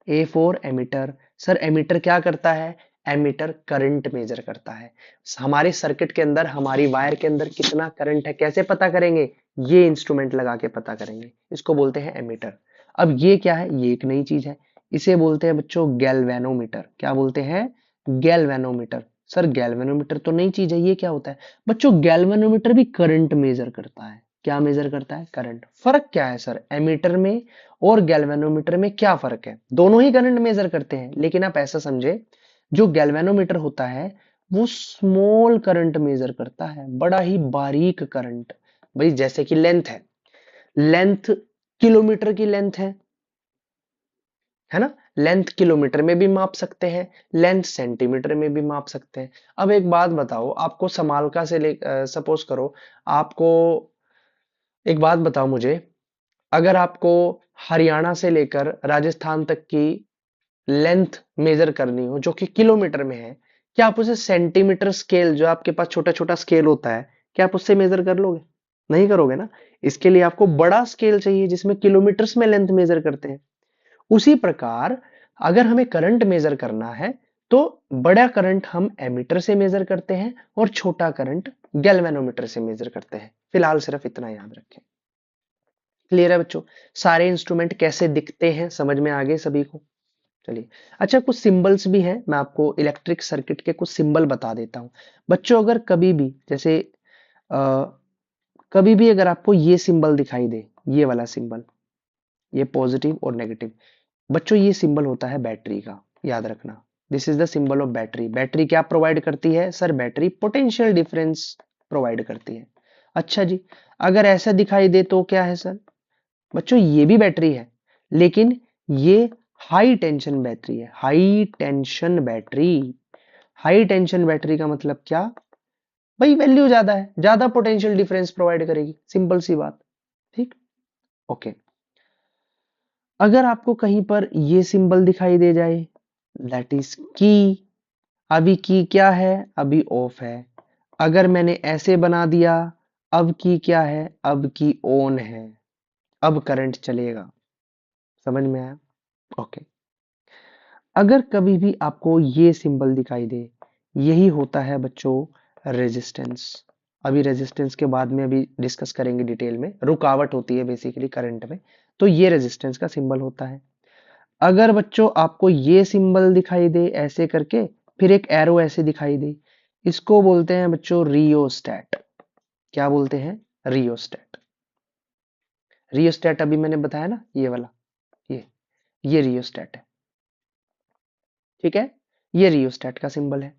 ए फोर एमीटर। सर एमीटर क्या करता है? एमीटर करंट मेजर करता है। हमारे सर्किट के अंदर, हमारी वायर के अंदर कितना करंट है कैसे पता करेंगे? ये इंस्ट्रूमेंट लगा के पता करेंगे। इसको बोलते हैं एमीटर। अब ये क्या है? ये एक नई चीज है। इसे बोलते हैं बच्चों गैल्वेनोमीटर। क्या बोलते हैं? गैल्वेनोमीटर। सर गैल्वेनोमीटर तो नई चीज है, ये क्या होता है? बच्चों गैल्वेनोमीटर भी करंट मेजर करता है। क्या मेजर करता है? करंट। फर्क क्या है सर एमीटर में और गैल्वेनोमीटर में? क्या फर्क है? दोनों ही करंट मेजर करते हैं, लेकिन आप ऐसा समझे, जो गैल्वेनोमीटर होता है वो स्मॉल करंट मेजर करता है, बड़ा ही बारीक करंट। भाई जैसे कि लेंथ है, लेंथ किलोमीटर की लेंथ है ना? लेंथ किलोमीटर में भी माप सकते हैं, लेंथ सेंटीमीटर में भी माप सकते हैं। अब एक बात बताओ, आपको समालका से ले सपोज करो, आपको एक बात बताओ मुझे, अगर आपको हरियाणा से लेकर राजस्थान तक की लेंथ मेजर करनी हो जो कि किलोमीटर में है, क्या आप उसे सेंटीमीटर स्केल, जो आपके पास छोटा छोटा स्केल होता है, क्या आप उससे मेजर कर लोगे? नहीं करोगे ना। इसके लिए आपको बड़ा स्केल चाहिए जिसमें किलोमीटर्स में लेंथ मेजर करते हैं। उसी प्रकार अगर हमें करंट मेजर करना है तो बड़ा करंट हम एमीटर से मेजर करते हैं और छोटा करंट गैल्वेनोमीटर से मेजर करते हैं। फिलहाल सिर्फ इतना याद रखें। क्लियर है बच्चों? सारे इंस्ट्रूमेंट कैसे दिखते हैं समझ में आ गए सभी को? चलिए। अच्छा कुछ सिंबल्स भी हैं, मैं आपको इलेक्ट्रिक सर्किट के कुछ सिंबल बता देता हूं। बच्चों अगर कभी भी जैसे आ, कभी भी अगर आपको ये सिंबल दिखाई दे, ये वाला सिंबल, ये पॉजिटिव और नेगेटिव, बच्चों ये सिंबल होता है बैटरी का, याद रखना। This is the symbol of battery. Battery क्या प्रोवाइड करती है? Sir battery potential difference provide करती है। अच्छा जी, अगर ऐसा दिखाई दे तो क्या है सर? बच्चों ये भी बैटरी है, लेकिन ये हाई टेंशन बैटरी है। High tension battery. High tension battery का मतलब क्या? भाई वैल्यू ज्यादा है, ज्यादा पोटेंशियल डिफरेंस प्रोवाइड करेगी, सिंपल सी बात। ठीक। ओके। अगर आपको कहीं पर ये सिंबल दिखाई दे जाए, दैट इज की। अभी की क्या है? अभी ऑफ है। अगर मैंने ऐसे बना दिया, अब की क्या है? अब की ऑन है। अब करंट चलेगा। समझ में आया? ओके। अगर कभी भी आपको ये सिंबल दिखाई दे, यही होता है बच्चों रेजिस्टेंस। अभी रेजिस्टेंस के बाद में अभी डिस्कस करेंगे डिटेल में। रुकावट होती है बेसिकली करंट में, तो ये रेजिस्टेंस का सिंबल होता है। अगर बच्चों आपको ये सिंबल दिखाई दे ऐसे करके, फिर एक एरो ऐसे दिखाई दे, इसको बोलते हैं बच्चों रियोस्टेट। क्या बोलते हैं? रियोस्टेट। रियोस्टेट अभी मैंने बताया ना, ये वाला, ये ये रियोस्टेट है। ठीक है, ये रियोस्टेट का सिंबल है।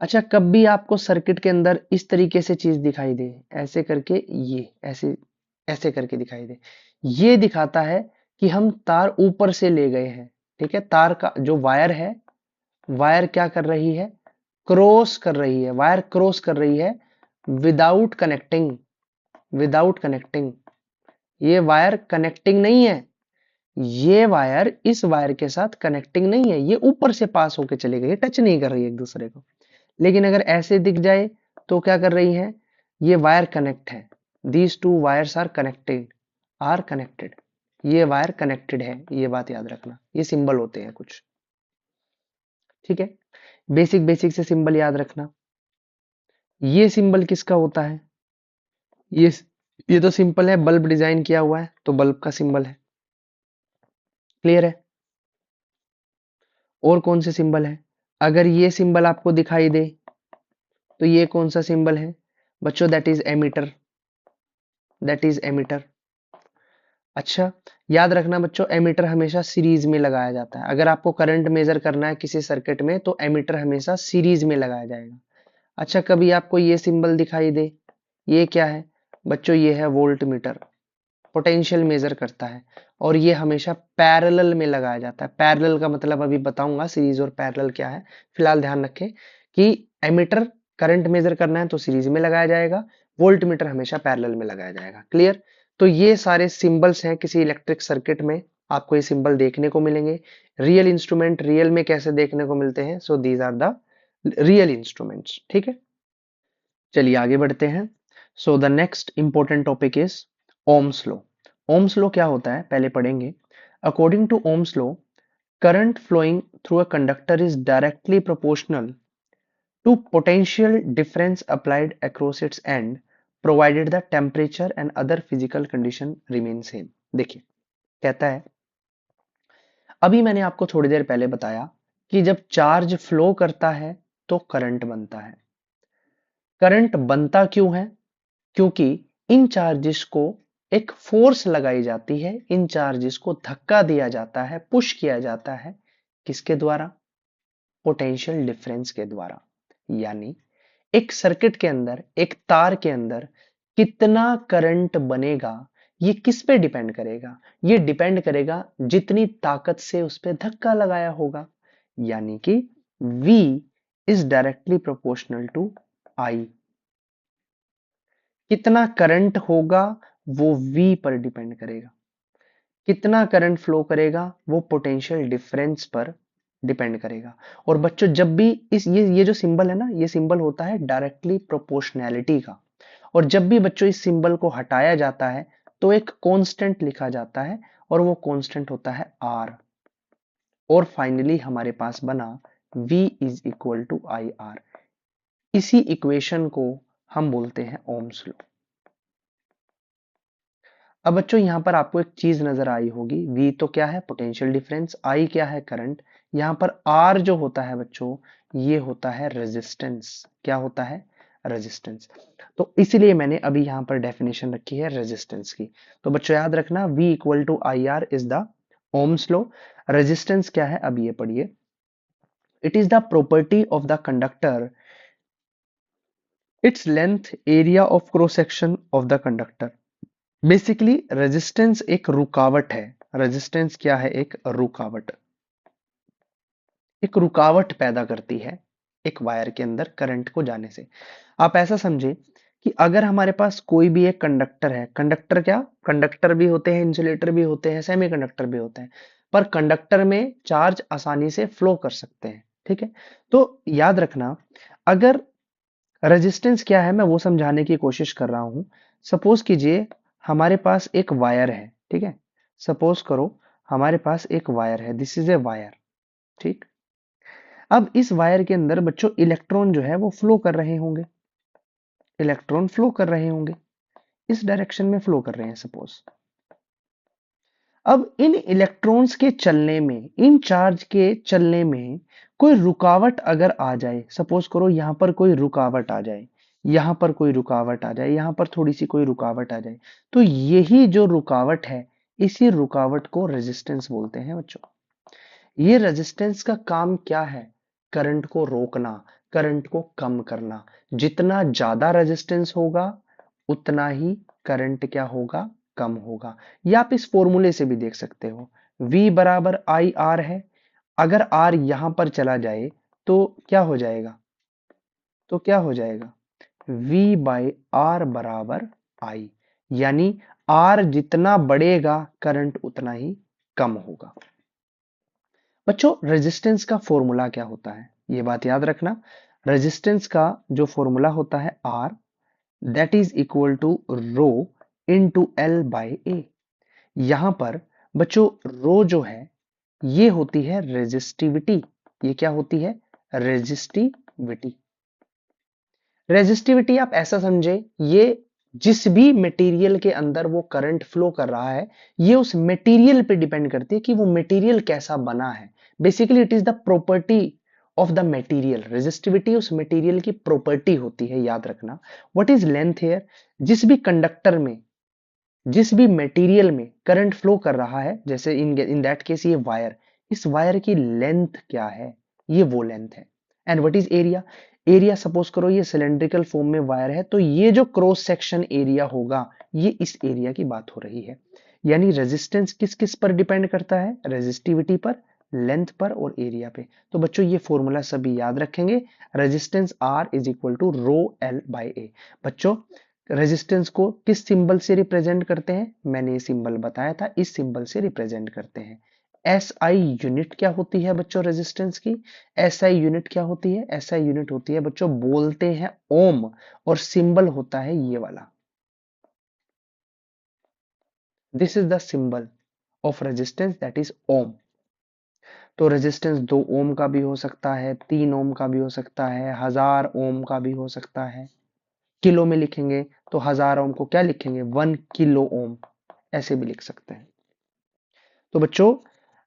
अच्छा कब भी आपको सर्किट के अंदर इस तरीके से चीज दिखाई दे, ऐसे करके, ये ऐसे ऐसे करके दिखाई दे, ये दिखाता है कि हम तार ऊपर से ले गए हैं। ठीक है, तार का जो वायर है, वायर क्या कर रही है? क्रॉस कर रही है। वायर क्रॉस कर रही है विदाउट कनेक्टिंग। Without connecting. ये वायर कनेक्टिंग नहीं है। ये वायर इस वायर के साथ कनेक्टिंग नहीं है, ये ऊपर से पास होके चले गए, टच नहीं कर रही है एक दूसरे को। लेकिन अगर ऐसे दिख जाए तो क्या कर रही है? ये वायर कनेक्ट है। These two wires are connected. Are connected. ये वायर कनेक्टेड है, ये बात याद रखना। ये सिंबल होते हैं कुछ। ठीक है, बेसिक बेसिक से सिंबल याद रखना। ये सिंबल किसका होता है? ये ये तो सिंपल है, बल्ब डिजाइन किया हुआ है तो बल्ब का सिंबल है। क्लियर है? और कौन से सिंबल है? अगर ये सिंबल आपको दिखाई दे तो ये कौन सा सिंबल है? बच्चों that is ammeter. That is ammeter. अच्छा, याद रखना बच्चों, एमीटर हमेशा सीरीज में लगाया जाता है। अगर आपको करंट मेजर करना है किसी सर्किट में तो एमीटर हमेशा सीरीज में लगाया जाएगा। अच्छा, कभी आपको ये सिंबल दिखाई दे, ये क्या है बच्चों? ये है वोल्ट मीटर, पोटेंशियल मेजर करता है, और ये हमेशा पैरेलल में लगाया जाता है। पैरेलल का मतलब अभी बताऊंगा, सीरीज और पैरेलल क्या है। फिलहाल ध्यान रखें कि एमीटर करंट मेजर करना है तो सीरीज में लगाया जाएगा, वोल्ट मीटर हमेशा पैरेलल में लगाया जाएगा। क्लियर? तो ये सारे सिंबल्स हैं किसी इलेक्ट्रिक सर्किट में, आपको ये सिंबल देखने को मिलेंगे। रियल इंस्ट्रूमेंट रियल में कैसे देखने को मिलते हैं? So these are the real instruments. ठीक है, चलिए आगे बढ़ते हैं। So the next important topic is Ohm's law. Ohm's law क्या होता है पहले पढ़ेंगे। According to Ohm's law, current flowing through a conductor is directly proportional to potential difference applied across its end, provided the temperature and other physical condition remain same। देखिए, कहता है, अभी मैंने आपको थोड़ी देर पहले बताया कि जब चार्ज फ्लो करता है तो करंट बनता है। करंट बनता क्यों है? क्योंकि इन चार्जेस को एक फोर्स लगाई जाती है, इन चार्जेस को धक्का दिया जाता है, पुश किया जाता है। किसके द्वारा? पोटेंशियल डिफरेंस के द्वारा। यानी एक सर्किट के अंदर, एक तार के अंदर कितना करंट बनेगा, ये किस पे डिपेंड करेगा? ये डिपेंड करेगा जितनी ताकत से उस पे धक्का लगाया होगा। यानी कि V is directly proportional to I। कितना करंट होगा वो V पर डिपेंड करेगा। कितना करंट फ्लो करेगा वो पोटेंशियल डिफरेंस पर डिपेंड करेगा। और बच्चों, जब भी इस ये जो सिंबल है ना, ये सिंबल होता है डायरेक्टली प्रोपोर्शनैलिटी का। और जब भी बच्चों इस सिंबल को हटाया जाता है तो एक कांस्टेंट लिखा जाता है, और वो कांस्टेंट होता है R। और फाइनली हमारे पास बना V is equal to I R. इसी इक्वेशन को हम बोलते हैं ओम्स लॉ। अब बच्चों, यहां पर आपको एक चीज नजर आई होगी, V तो क्या है? Potential difference. I क्या है? करंट। यहां पर R जो होता है बच्चों, ये होता है रेजिस्टेंस। क्या होता है? रेजिस्टेंस। तो इसीलिए मैंने अभी यहां पर डेफिनेशन रखी है रेजिस्टेंस की। तो बच्चों याद रखना, V equal to I R is the Ohm's law. Resistance क्या है? अब ये पढ़िए। It is the property of the conductor, its length, area of cross section of the conductor. Basically resistance एक रुकावट है। रेजिस्टेंस क्या है? एक रुकावट। एक रुकावट पैदा करती है एक वायर के अंदर करंट को जाने से। आप ऐसा समझे कि अगर हमारे पास कोई भी एक कंडक्टर है, कंडक्टर क्या? कंडक्टर भी होते हैं, इंसुलेटर भी होते हैं, सेमीकंडक्टर भी होते हैं, पर कंडक्टर में चार्ज आसानी से फ्लो कर सकते हैं। ठीक है, तो याद रखना, अगर रेजिस्टेंस क्या है मैं वो समझाने की कोशिश कर रहा हूं। सपोज कीजिए हमारे पास एक वायर है। ठीक है, सपोज करो हमारे पास एक वायर है, दिस इज ए वायर। ठीक, अब इस वायर के अंदर बच्चों इलेक्ट्रॉन जो है वो फ्लो कर रहे होंगे। इलेक्ट्रॉन फ्लो कर रहे होंगे, इस डायरेक्शन में फ्लो कर रहे हैं सपोज। अब इन इलेक्ट्रॉन्स के चलने में, इन चार्ज के चलने में कोई रुकावट अगर आ जाए, सपोज करो यहां पर कोई रुकावट आ जाए, यहां पर कोई रुकावट आ जाए, यहां पर थोड़ी सी कोई रुकावट आ जाए, तो यही जो रुकावट है, इसी रुकावट को रेजिस्टेंस बोलते हैं बच्चों। ये रेजिस्टेंस का काम क्या है? करंट को रोकना, करंट को कम करना। जितना ज्यादा रेजिस्टेंस होगा उतना ही करंट क्या होगा? कम होगा। या आप इस फॉर्मूले से भी देख सकते हो, V बराबर आई आर है। अगर R यहां पर चला जाए तो क्या हो जाएगा? तो क्या हो जाएगा? V बाई आर बराबर I। यानी R जितना बढ़ेगा करंट उतना ही कम होगा। बच्चों, रेजिस्टेंस का फॉर्मूला क्या होता है ये बात याद रखना। रेजिस्टेंस का जो फॉर्मूला होता है R, that is equal to rho into L by A। यहां पर बच्चों रो जो है ये होती है रेजिस्टिविटी। ये क्या होती है? रेजिस्टिविटी। रेजिस्टिविटी आप ऐसा समझे, ये जिस भी मटेरियल के अंदर वो करंट फ्लो कर रहा है, ये उस मटेरियल पे डिपेंड करती है कि वो मटेरियल कैसा बना है। Basically it is the property of the material. Resistivity उस मटेरियल की प्रॉपर्टी होती है, याद रखना। What is length here? जिस भी कंडक्टर में जिस भी मटेरियल में करंट फ्लो कर रहा है, जैसे इन दैट केस ये वायर, इस वायर की लेंथ क्या है, ये वो लेंथ है। And what is area? Area suppose करो ये सिलेंड्रिकल फॉर्म में वायर है, तो ये जो क्रॉस सेक्शन एरिया होगा, ये इस एरिया की बात हो रही है। यानी रेजिस्टेंस किस किस पर डिपेंड करता है? रेजिस्टिविटी पर, लेंथ पर और एरिया पे। तो बच्चों ये फॉर्मूला सभी याद रखेंगे। Resistance R is equal to rho L by A. बच्चों रेजिस्टेंस को किस सिंबल से रिप्रेजेंट करते हैं? मैंने ये सिंबल बताया था, इस सिंबल से रिप्रेजेंट करते हैं। SI यूनिट क्या होती है बच्चों रेजिस्टेंस की? SI यूनिट क्या होती है? SI यूनिट होती है बच्चों, बोलते हैं ओम, और सिंबल होता है ये वाला। This is the symbol of resistance, that is ohm. तो रेजिस्टेंस 2 ओम का भी हो सकता है, 3 ओम का भी हो सकता है, 1000 ओम का भी हो सकता है। किलो में लिखेंगे तो 1000 ओम को क्या लिखेंगे? 1 किलो ओम, ऐसे भी लिख सकते हैं। तो बच्चों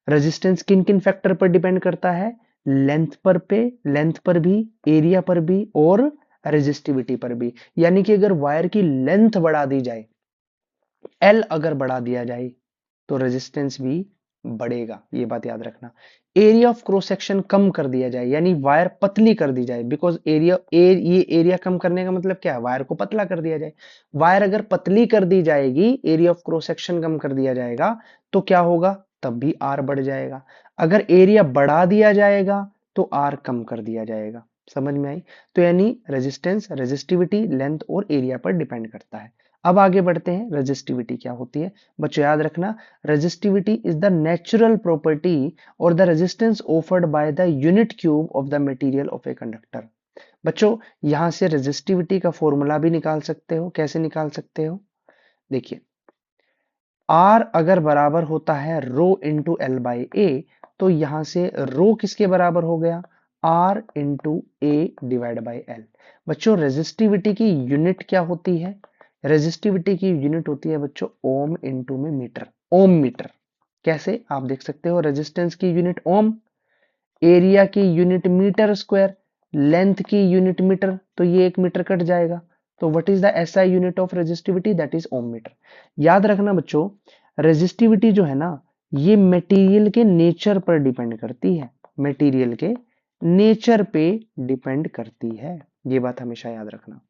रेजिस्टेंस किन किन फैक्टर पर डिपेंड करता है? लेंथ पर भी, एरिया पर भी और रेजिस्टिविटी पर भी। यानी कि अगर वायर की लेंथ बढ़ा दी जाए, एल अगर बढ़ा दिया जाए, तो रेजिस्टेंस भी बढ़ेगा, ये बात याद रखना। एरिया ऑफ क्रॉस सेक्शन कम कर दिया जाए, यानी वायर पतली कर दी जाए, बिकॉज ये एरिया कम करने का मतलब क्या है? वायर को पतला कर दिया जाए। वायर अगर पतली कर दी जाएगी, एरिया ऑफ क्रॉस सेक्शन कम कर दिया जाएगा, तो क्या होगा? तब भी आर बढ़ जाएगा। अगर एरिया बढ़ा दिया जाएगा तो आर कम कर दिया जाएगा। समझ में आई? तो यानी रेजिस्टेंस रेजिस्टिविटी, लेंथ और एरिया पर डिपेंड करता है। अब आगे बढ़ते हैं, रेजिस्टिविटी क्या होती है? बच्चों याद रखना, resistivity is the natural property or the resistance offered by the unit cube of the material of a conductor। बच्चों यहां से resistivity का फॉर्मूला भी निकाल सकते हो। कैसे निकाल सकते हो? देखिए, R अगर बराबर होता है रो इंटू एल बाई ए, तो यहां से रो किसके बराबर हो गया? R into A divide by L. बच्चों रेजिस्टिविटी की यूनिट क्या होती है? रेजिस्टिविटी की यूनिट होती है बच्चों ओम इंटू में मीटर, ओम मीटर। कैसे? आप देख सकते हो, रेजिस्टेंस की यूनिट ओम, एरिया की यूनिट मीटर स्क्वायर, लेंथ की यूनिट मीटर, तो ये 1 मीटर कट जाएगा। तो what is the SI unit of resistivity? That is ohm meter. याद रखना बच्चों, रेजिस्टिविटी जो है ना, ये मटेरियल के नेचर पर डिपेंड करती है, मटेरियल के नेचर पे डिपेंड करती है, ये बात हमेशा याद रखना।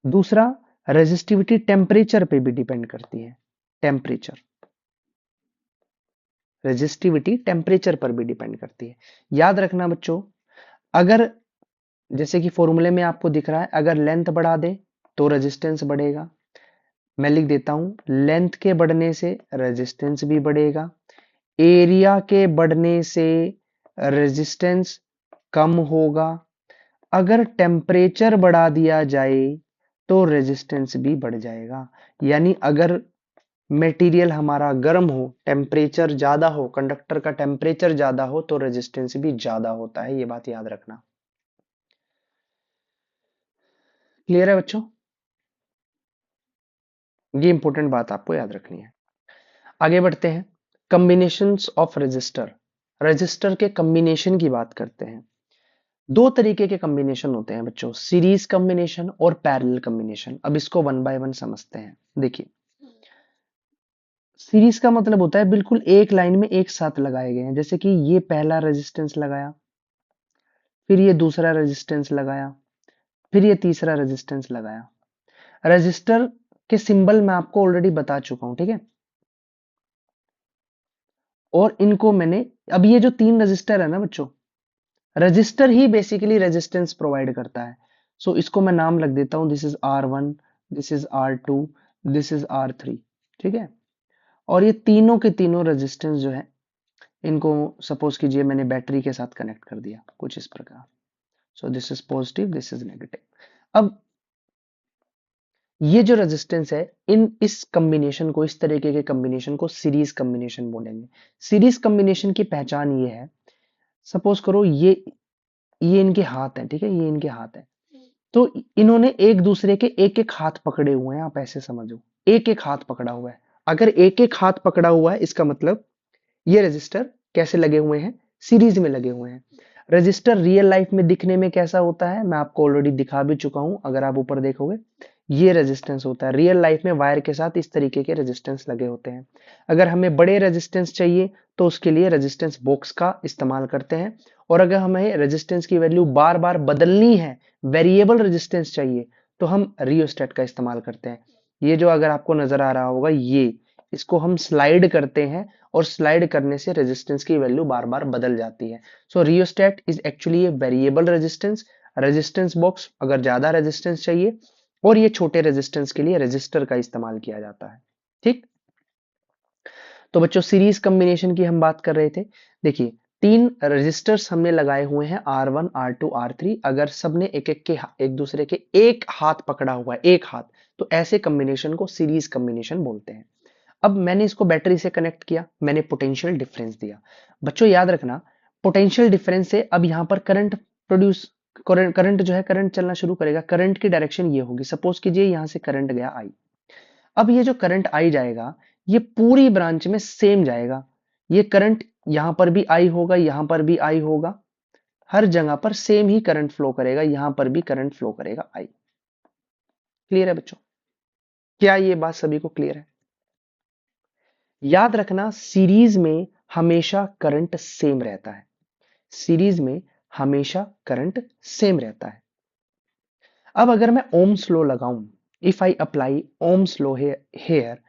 दूसरा, रेजिस्टिविटी टेम्परेचर पे भी डिपेंड करती है। टेम्परेचर, रेजिस्टिविटी टेम्परेचर पर भी डिपेंड करती है। याद रखना बच्चों, अगर जैसे कि फॉर्मूले में आपको दिख रहा है, अगर लेंथ बढ़ा दे तो रेजिस्टेंस बढ़ेगा। मैं लिख देता हूं, लेंथ के बढ़ने से रेजिस्टेंस भी बढ़ेगा, एरिया के बढ़ने से रेजिस्टेंस कम होगा, अगर टेम्परेचर बढ़ा दिया जाए तो रेजिस्टेंस भी बढ़ जाएगा। यानी अगर मटेरियल हमारा गर्म हो, टेम्परेचर ज्यादा हो, कंडक्टर का टेम्परेचर ज्यादा हो, तो रेजिस्टेंस भी ज्यादा होता है, ये बात याद रखना। क्लियर है बच्चों? ये इंपॉर्टेंट बात आपको याद रखनी है। आगे बढ़ते हैं, कॉम्बिनेशंस ऑफ रेजिस्टर। रेजिस्टर के कॉम्बिनेशन की बात करते हैं। दो तरीके के कॉम्बिनेशन होते हैं बच्चों, सीरीज कॉम्बिनेशन और पैरेलल कॉम्बिनेशन। अब इसको वन बाय वन समझते हैं। देखिए, सीरीज का मतलब होता है बिल्कुल एक लाइन में एक साथ लगाए गए हैं। जैसे कि ये पहला रेजिस्टेंस लगाया, फिर ये दूसरा रेजिस्टेंस लगाया, फिर ये तीसरा रेजिस्टेंस लगाया। रेजिस्टर के सिंबल मैं आपको ऑलरेडी बता चुका हूं, ठीक है? और इनको मैंने, अब ये जो 3 रजिस्टर है ना बच्चों, रजिस्टर ही बेसिकली रेजिस्टेंस प्रोवाइड करता है। सो इसको मैं नाम लग देता हूं, this is R1, this is R2, this is R3, ठीक है? और ये तीनों के तीनों रेजिस्टेंस जो है, इनको सपोज कीजिए मैंने बैटरी के साथ कनेक्ट कर दिया कुछ इस प्रकार। So this is positive, this is negative. अब ये जो रेजिस्टेंस है, इस कॉम्बिनेशन को, इस तरीके के कॉम्बिनेशन को सीरीज कॉम्बिनेशन बोलेंगे। सीरीज कॉम्बिनेशन की पहचान ये है, सपोज करो ये इनके हाथ है, ठीक है? ये इनके हाथ है, तो इन्होंने एक दूसरे के एक एक हाथ पकड़े हुए हैं। आप ऐसे समझो, एक एक हाथ पकड़ा हुआ है। अगर एक एक हाथ पकड़ा हुआ है, इसका मतलब ये रजिस्टर कैसे लगे हुए हैं? सीरीज में लगे हुए हैं। रजिस्टर रियल लाइफ में दिखने में कैसा होता है, मैं आपको ऑलरेडी दिखा भी चुका हूं, अगर आप ऊपर देखोगे। ये रेजिस्टेंस होता है। रियल लाइफ में वायर के साथ इस तरीके के रेजिस्टेंस लगे होते हैं। अगर हमें बड़े रेजिस्टेंस चाहिए तो उसके लिए रेजिस्टेंस बॉक्स का इस्तेमाल करते हैं, और अगर हमें रेजिस्टेंस की वैल्यू बार बार बदलनी है, वेरिएबल रेजिस्टेंस चाहिए, तो हम रियोस्टेट का इस्तेमाल करते हैं। ये जो अगर आपको नजर आ रहा होगा, ये इसको हम स्लाइड करते हैं, और स्लाइड करने से रेजिस्टेंस की वैल्यू बार बार बदल जाती है। So rheostat is actually a variable resistance. Resistance box अगर ज्यादा रेजिस्टेंस चाहिए, और ये छोटे रेजिस्टेंस के लिए रेजिस्टर का इस्तेमाल किया जाता है। ठीक, तो बच्चों सीरीज कॉम्बिनेशन की हम बात कर रहे थे। देखिए, तीन रेजिस्टर्स हमने लगाए हुए हैं, R1, R2, R3। अगर सबने एक एक के एक दूसरे के एक हाथ पकड़ा हुआ है, एक हाथ, तो ऐसे कॉम्बिनेशन को सीरीज कॉम्बिनेशन बोलते हैं। अब मैंने इसको बैटरी से कनेक्ट किया, मैंने पोटेंशियल डिफरेंस दिया। बच्चों याद रखना, पोटेंशियल डिफरेंस से अब यहां पर करंट प्रोड्यूस, करंट जो है, करंट चलना शुरू करेगा। करंट की डायरेक्शन ये होगी, सपोज कीजिए यहां से करंट गया आई। अब ये जो करंट आई जाएगा, ये पूरी ब्रांच में सेम जाएगा। ये करंट यहां पर भी आई होगा, यहां पर भी आई होगा, हर जगह पर सेम ही करंट फ्लो करेगा, यहां पर भी करंट फ्लो करेगा आई। क्लियर है बच्चों? क्या ये बात सभी को क्लियर है? याद रखना, सीरीज में हमेशा करंट सेम रहता है। सीरीज में हमेशा करंट सेम रहता है। अब अगर मैं ओम्स लॉ लगाऊं, if I apply Ohm's law here,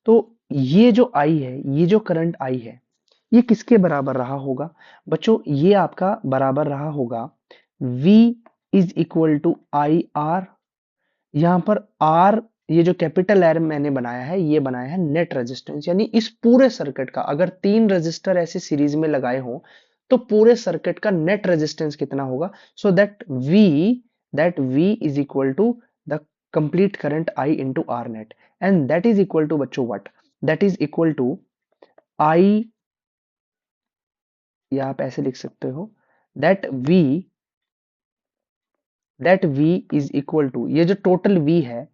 तो ये जो आई है, ये जो करंट आई है, ये किसके बराबर रहा होगा? बच्चों ये आपका बराबर रहा होगा V is equal to I R. यहां पर R, ये जो कैपिटल R मैंने बनाया है, ये बनाया है नेट रेजिस्टेंस, यानी इस पूरे सर्किट का, अगर तीन रेजिस्टर ऐसे सीरीज में लगाए हो, तो पूरे सर्किट का नेट रेजिस्टेंस कितना होगा? So that V is equal to the complete current I into R net, and that is equal to बच्चों what? That is equal to I, या आप ऐसे लिख सकते हो, that V is equal to, ये जो टोटल V है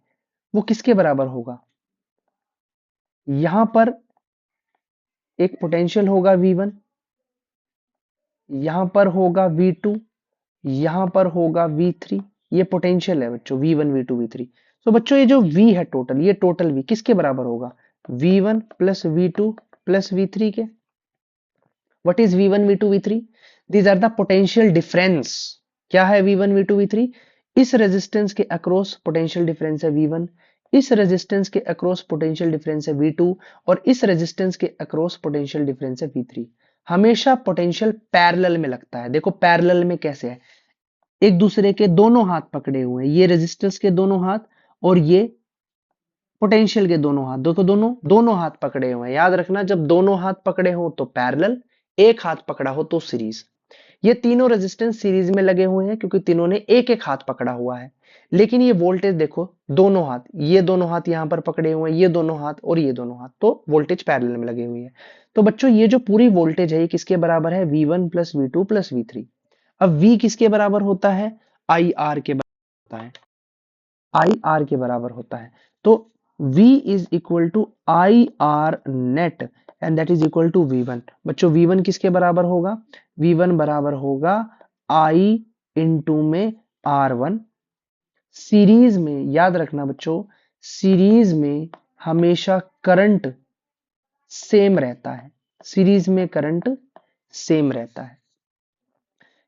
वो किसके बराबर होगा? यहां पर एक पोटेंशियल होगा V1, यहां पर होगा V2, यहां पर होगा V3। ये पोटेंशियल है बच्चों, V1, V2, V3। तो बच्चों ये जो V है टोटल, ये टोटल V किसके बराबर होगा? V1 plus V2 plus V3 के। What is V1, V2, V3? These are the potential difference. क्या है V1, V2, V3? इस रेजिस्टेंस के अक्रॉस पोटेंशियल डिफरेंस है V1, इस रेजिस्टेंस के अक्रॉस पोटेंशियल डिफरेंस है V2, और इस रेजिस्टेंस के अक्रॉस पोटेंशियल डिफरेंस है V3। हमेशा पोटेंशियल पैरेलल में लगता है। देखो पैरेलल में कैसे है, एक दूसरे के दोनों हाथ पकड़े हुए हैं, ये रेजिस्टेंस के दोनों हाथ, और ये पोटेंशियल के दोनों हाथ। देखो दोनों दोनों हाथ पकड़े हुए हैं। याद रखना, जब दोनों हाथ पकड़े हो तो पैरेलल, एक हाथ पकड़ा हो तो सीरीज। ये तीनों रेजिस्टेंस सीरीज में लगे हुए हैं क्योंकि तीनों ने एक एक हाथ पकड़ा हुआ है। लेकिन ये वोल्टेज देखो, दोनों हाथ, ये दोनों हाथ यहां पर पकड़े हुए हैं, ये दोनों हाथ और ये दोनों हाथ, तो वोल्टेज पैरेलल में लगे हुई है। तो बच्चों ये जो पूरी वोल्टेज है, ये किसके बराबर है? V1 plus V2 plus V3। अब V किसके बराबर होता है? आई आर के बराबर होता है। आई आर के बराबर होता है। तो V is equal to I R net, and that is equal to V1। बच्चों V1 किसके बराबर होगा? V1 बराबर होगा I इंटू में R1। सीरीज में याद रखना बच्चों, सीरीज में हमेशा करंट सेम रहता है। सीरीज में करंट सेम रहता है,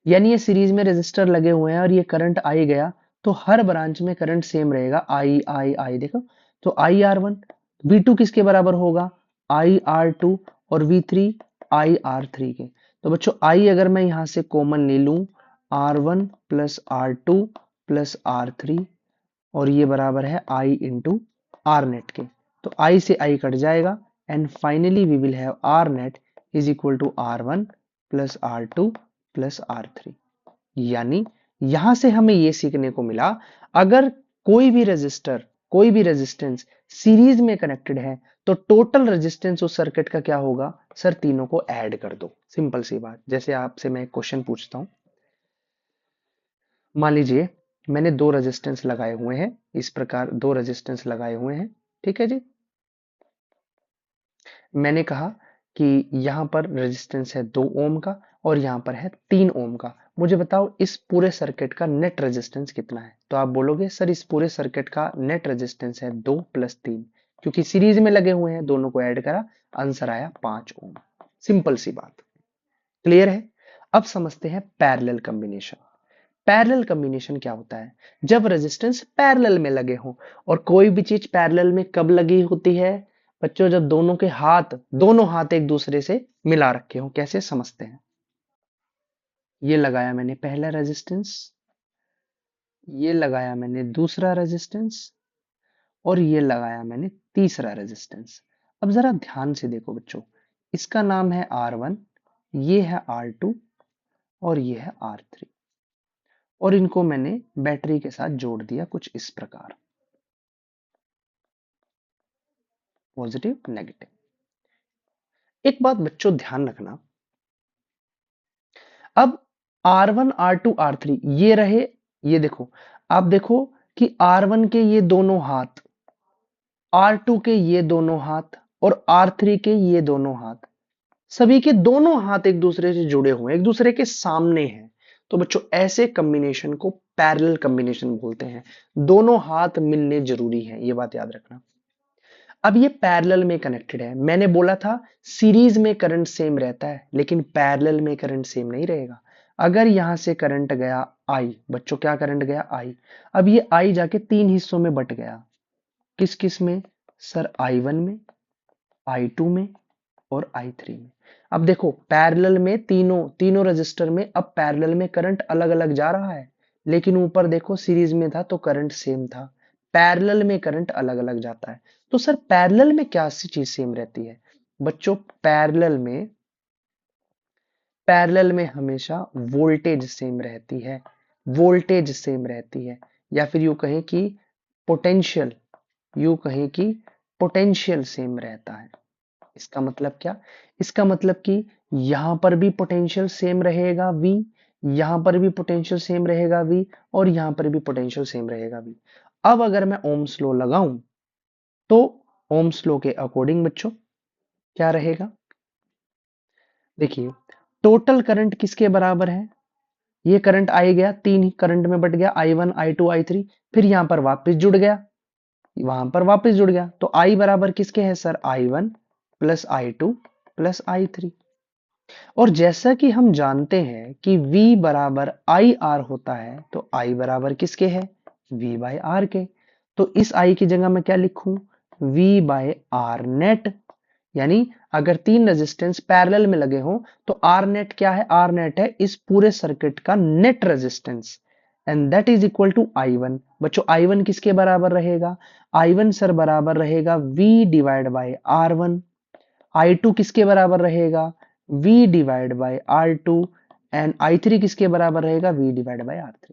यानी ये सीरीज में रेजिस्टर लगे हुए हैं और ये करंट आई गया, तो हर ब्रांच में करंट सेम रहेगा, आई आई आई। देखो, तो आई आर वन, V2 किसके बराबर होगा? आई आर टू, और V3 आई आर थ्री के। तो बच्चों आई अगर मैं यहां से कॉमन ले लूं, R1 plus R2 plus R3, और ये बराबर है आई इंटू आर नेट के। तो आई से आई कट जाएगा, and finally we will have R net is equal to R1 plus R2 plus R3। यानी यहां से हमें यह सीखने को मिला, अगर कोई भी रेजिस्टर, कोई भी रेजिस्टेंस सीरीज में कनेक्टेड है, तो टोटल रेजिस्टेंस उस सर्किट का क्या होगा? सर तीनों को ऐड कर दो। सिंपल सी बात। जैसे आपसे मैं एक क्वेश्चन पूछता हूं, मान लीजिए मैंने दो रेजिस्टेंस लगाए हुए हैं, इस प्रकार दो रेजिस्टेंस लगाए हुए हैं, ठीक है जी। मैंने कहा कि यहाँ पर रेजिस्टेंस है 2 ओम का और यहाँ पर है 3 ओम का। मुझे बताओ इस पूरे सर्किट का नेट रेजिस्टेंस कितना है? तो आप बोलोगे सर इस पूरे सर्किट का नेट रेजिस्टेंस है 2 + 3, क्योंकि सीरीज में लगे हुए हैं, दोनों को ऐड करा, आंसर आया 5 ओम। सिंपल सी बात, क्लियर है? अब समझते हैं पैरेलल कॉम्बिनेशन। पैरेलल कॉम्बिनेशन क्या होता है? जब रेजिस्टेंस पैरेलल में लगे हों। और कोई भी चीज पैरेलल में कब लगी होती है बच्चों? जब दोनों हाथ एक दूसरे से मिला रखे हों। कैसे समझते हैं? ये लगाया मैंने पहला रेजिस्टेंस, ये लगाया मैंने दूसरा रेजिस्टेंस और ये लगाया मैंने तीसरा रेजिस्टेंस। अब जरा ध्यान से देखो बच्चों, इसका नाम है R1, ये है R2 और ये है R3, और इनको मैंने बैटरी के साथ जोड़ दिया कुछ इस प्रकार, पॉजिटिव नेगेटिव। एक बात बच्चों ध्यान रखना, अब R1 R2 R3 ये रहे, ये देखो, आप देखो कि R1 के ये दोनों हाथ, R2 के ये दोनों हाथ और R3 के ये दोनों हाथ, सभी के दोनों हाथ एक दूसरे से जुड़े हुए हैं, एक दूसरे के सामने हैं। तो बच्चों ऐसे कॉम्बिनेशन को पैरेलल कॉम्बिनेशन बोलते हैं। दोनों हाथ मिलने जरूरी है, ये बात याद रखना। अब ये पैरेलल में कनेक्टेड है। मैंने बोला था सीरीज में करंट सेम रहता है, लेकिन पैरेलल में करंट सेम नहीं रहेगा। अगर यहां से करंट गया I, बच्चों क्या करंट गया I, अब ये I जाके 3 हिस्सों में बट गया। किस किस में सर? I1 में, I2 में और I3 में। अब देखो पैरेलल में तीनों रजिस्टर में अब पैरेलल में करंट अलग अलग जा रहा है, लेकिन ऊपर देखो सीरीज में था तो करंट सेम था। पैरेलल में करंट अलग अलग जाता है। तो सर पैरेलल में क्या सी चीज सेम रहती है? बच्चों पैरेलल में हमेशा वोल्टेज सेम रहती है, वोल्टेज सेम रहती है, या फिर पोटेंशियल यूं कहें कि पोटेंशियल सेम रहता है। इसका मतलब क्या? इसका मतलब कि यहां पर भी पोटेंशियल सेम रहेगा V, यहां पर भी पोटेंशियल सेम रहेगा V, और यहां पर भी पोटेंशियल सेम रहेगा V। अब अगर मैं ओम्स लॉ लगाऊं तो ओम्स लॉ के अकॉर्डिंग बच्चों क्या रहेगा? देखिए टोटल करंट किसके बराबर है? ये करंट आई गया, तीन करंट में बट गया, I1 I2 I3, फिर यहां पर वापस जुड़ गया, वहां पर वापस जुड़ गया, तो I बराबर किसके है सर? I1 + I2 + I3। और जैसा कि हम जानते हैं कि V बराबर IR होता है, तो I बराबर किसके है? V/R के। तो इस I की जगह मैं क्या लिखूं? V/R net. यानी अगर 3 रेजिस्टेंस पैरेलल में लगे हों तो R नेट क्या है? R नेट है इस पूरे सर्किट का net resistance, and that is equal to I1। बच्चों I1 किसके बराबर रहेगा? I1 सर बराबर रहेगा V/R1। I2 किसके बराबर रहेगा? V/R2। एंड I3 किसके बराबर रहेगा? V/R3।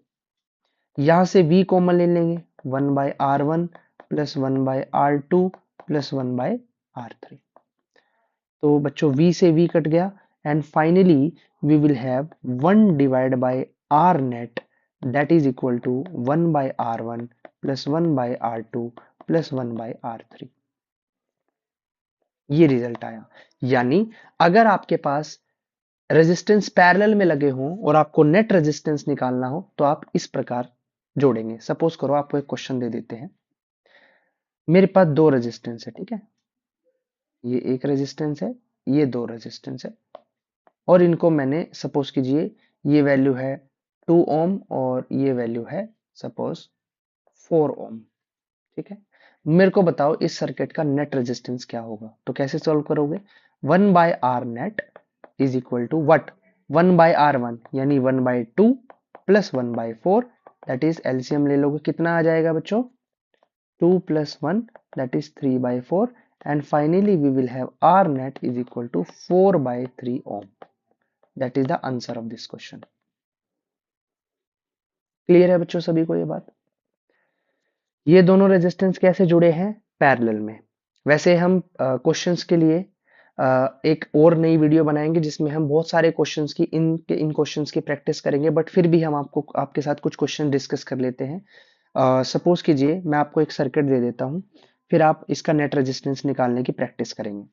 यहां से V कॉमन ले लेंगे, 1/R1 + 1/R2 + 1/R3। तो बच्चों V से V कट गया, and finally we will have 1/R net, that is equal to 1/R1 + 1/R2 + 1/R3। ये रिजल्ट आया। यानी अगर आपके पास रेजिस्टेंस पैरेलल में लगे हों और आपको नेट रेजिस्टेंस निकालना हो तो आप इस प्रकार जोड़ेंगे। सपोज करो आपको एक क्वेश्चन दे देते हैं, मेरे पास 2 रेजिस्टेंस है, ठीक है, ये एक रेजिस्टेंस है, ये 2 रेजिस्टेंस है, और इनको मैंने सपोज कीजिए ये वैल्यू है 2 ओम और ये वैल्यू है सपोज 4 ओम, ठीक है। मेरे को बताओ इस सर्किट का नेट रेजिस्टेंस क्या होगा? तो कैसे सॉल्व करोगे? 1/R net is equal to what? 1/R1 यानी 1/2 + 1/4, दैट इज एलसीएम ले लोगे, कितना आ जाएगा बच्चों? 2 + 1, that is 3/4, and finally we will have R net is equal to 4/3 ohm. That is the answer of this question. Clear है बच्चों सभी को ये बात? ये दोनों रेजिस्टेंस कैसे जुड़े हैं? पैरेलल में। वैसे हम क्वेश्चंस के लिए एक और नई वीडियो बनाएंगे जिसमें हम बहुत सारे क्वेश्चंस की इन क्वेश्चंस की प्रैक्टिस करेंगे, बट फिर भी हम आपके साथ कुछ क्वेश्चन डिस्कस कर लेते हैं। सपोज कीजिए मैं आपको एक सर्किट दे देता हूं, फिर आप इसका नेट रेजिस्टेंस निकालने की प्रैक्टिस करेंगे।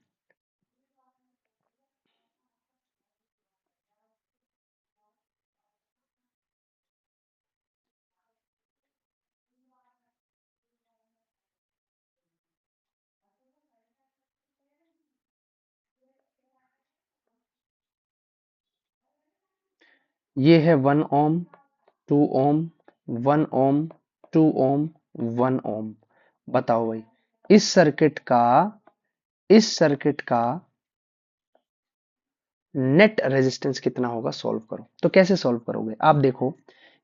ये है 1 ओम, 2 ओम, 1 ओम, 2 ओम, 1 ओम। बताओ भाई, इस सर्किट का इस सर्किट का नेट रेजिस्टेंस कितना होगा, सॉल्व करो। तो कैसे सॉल्व करोगे, आप देखो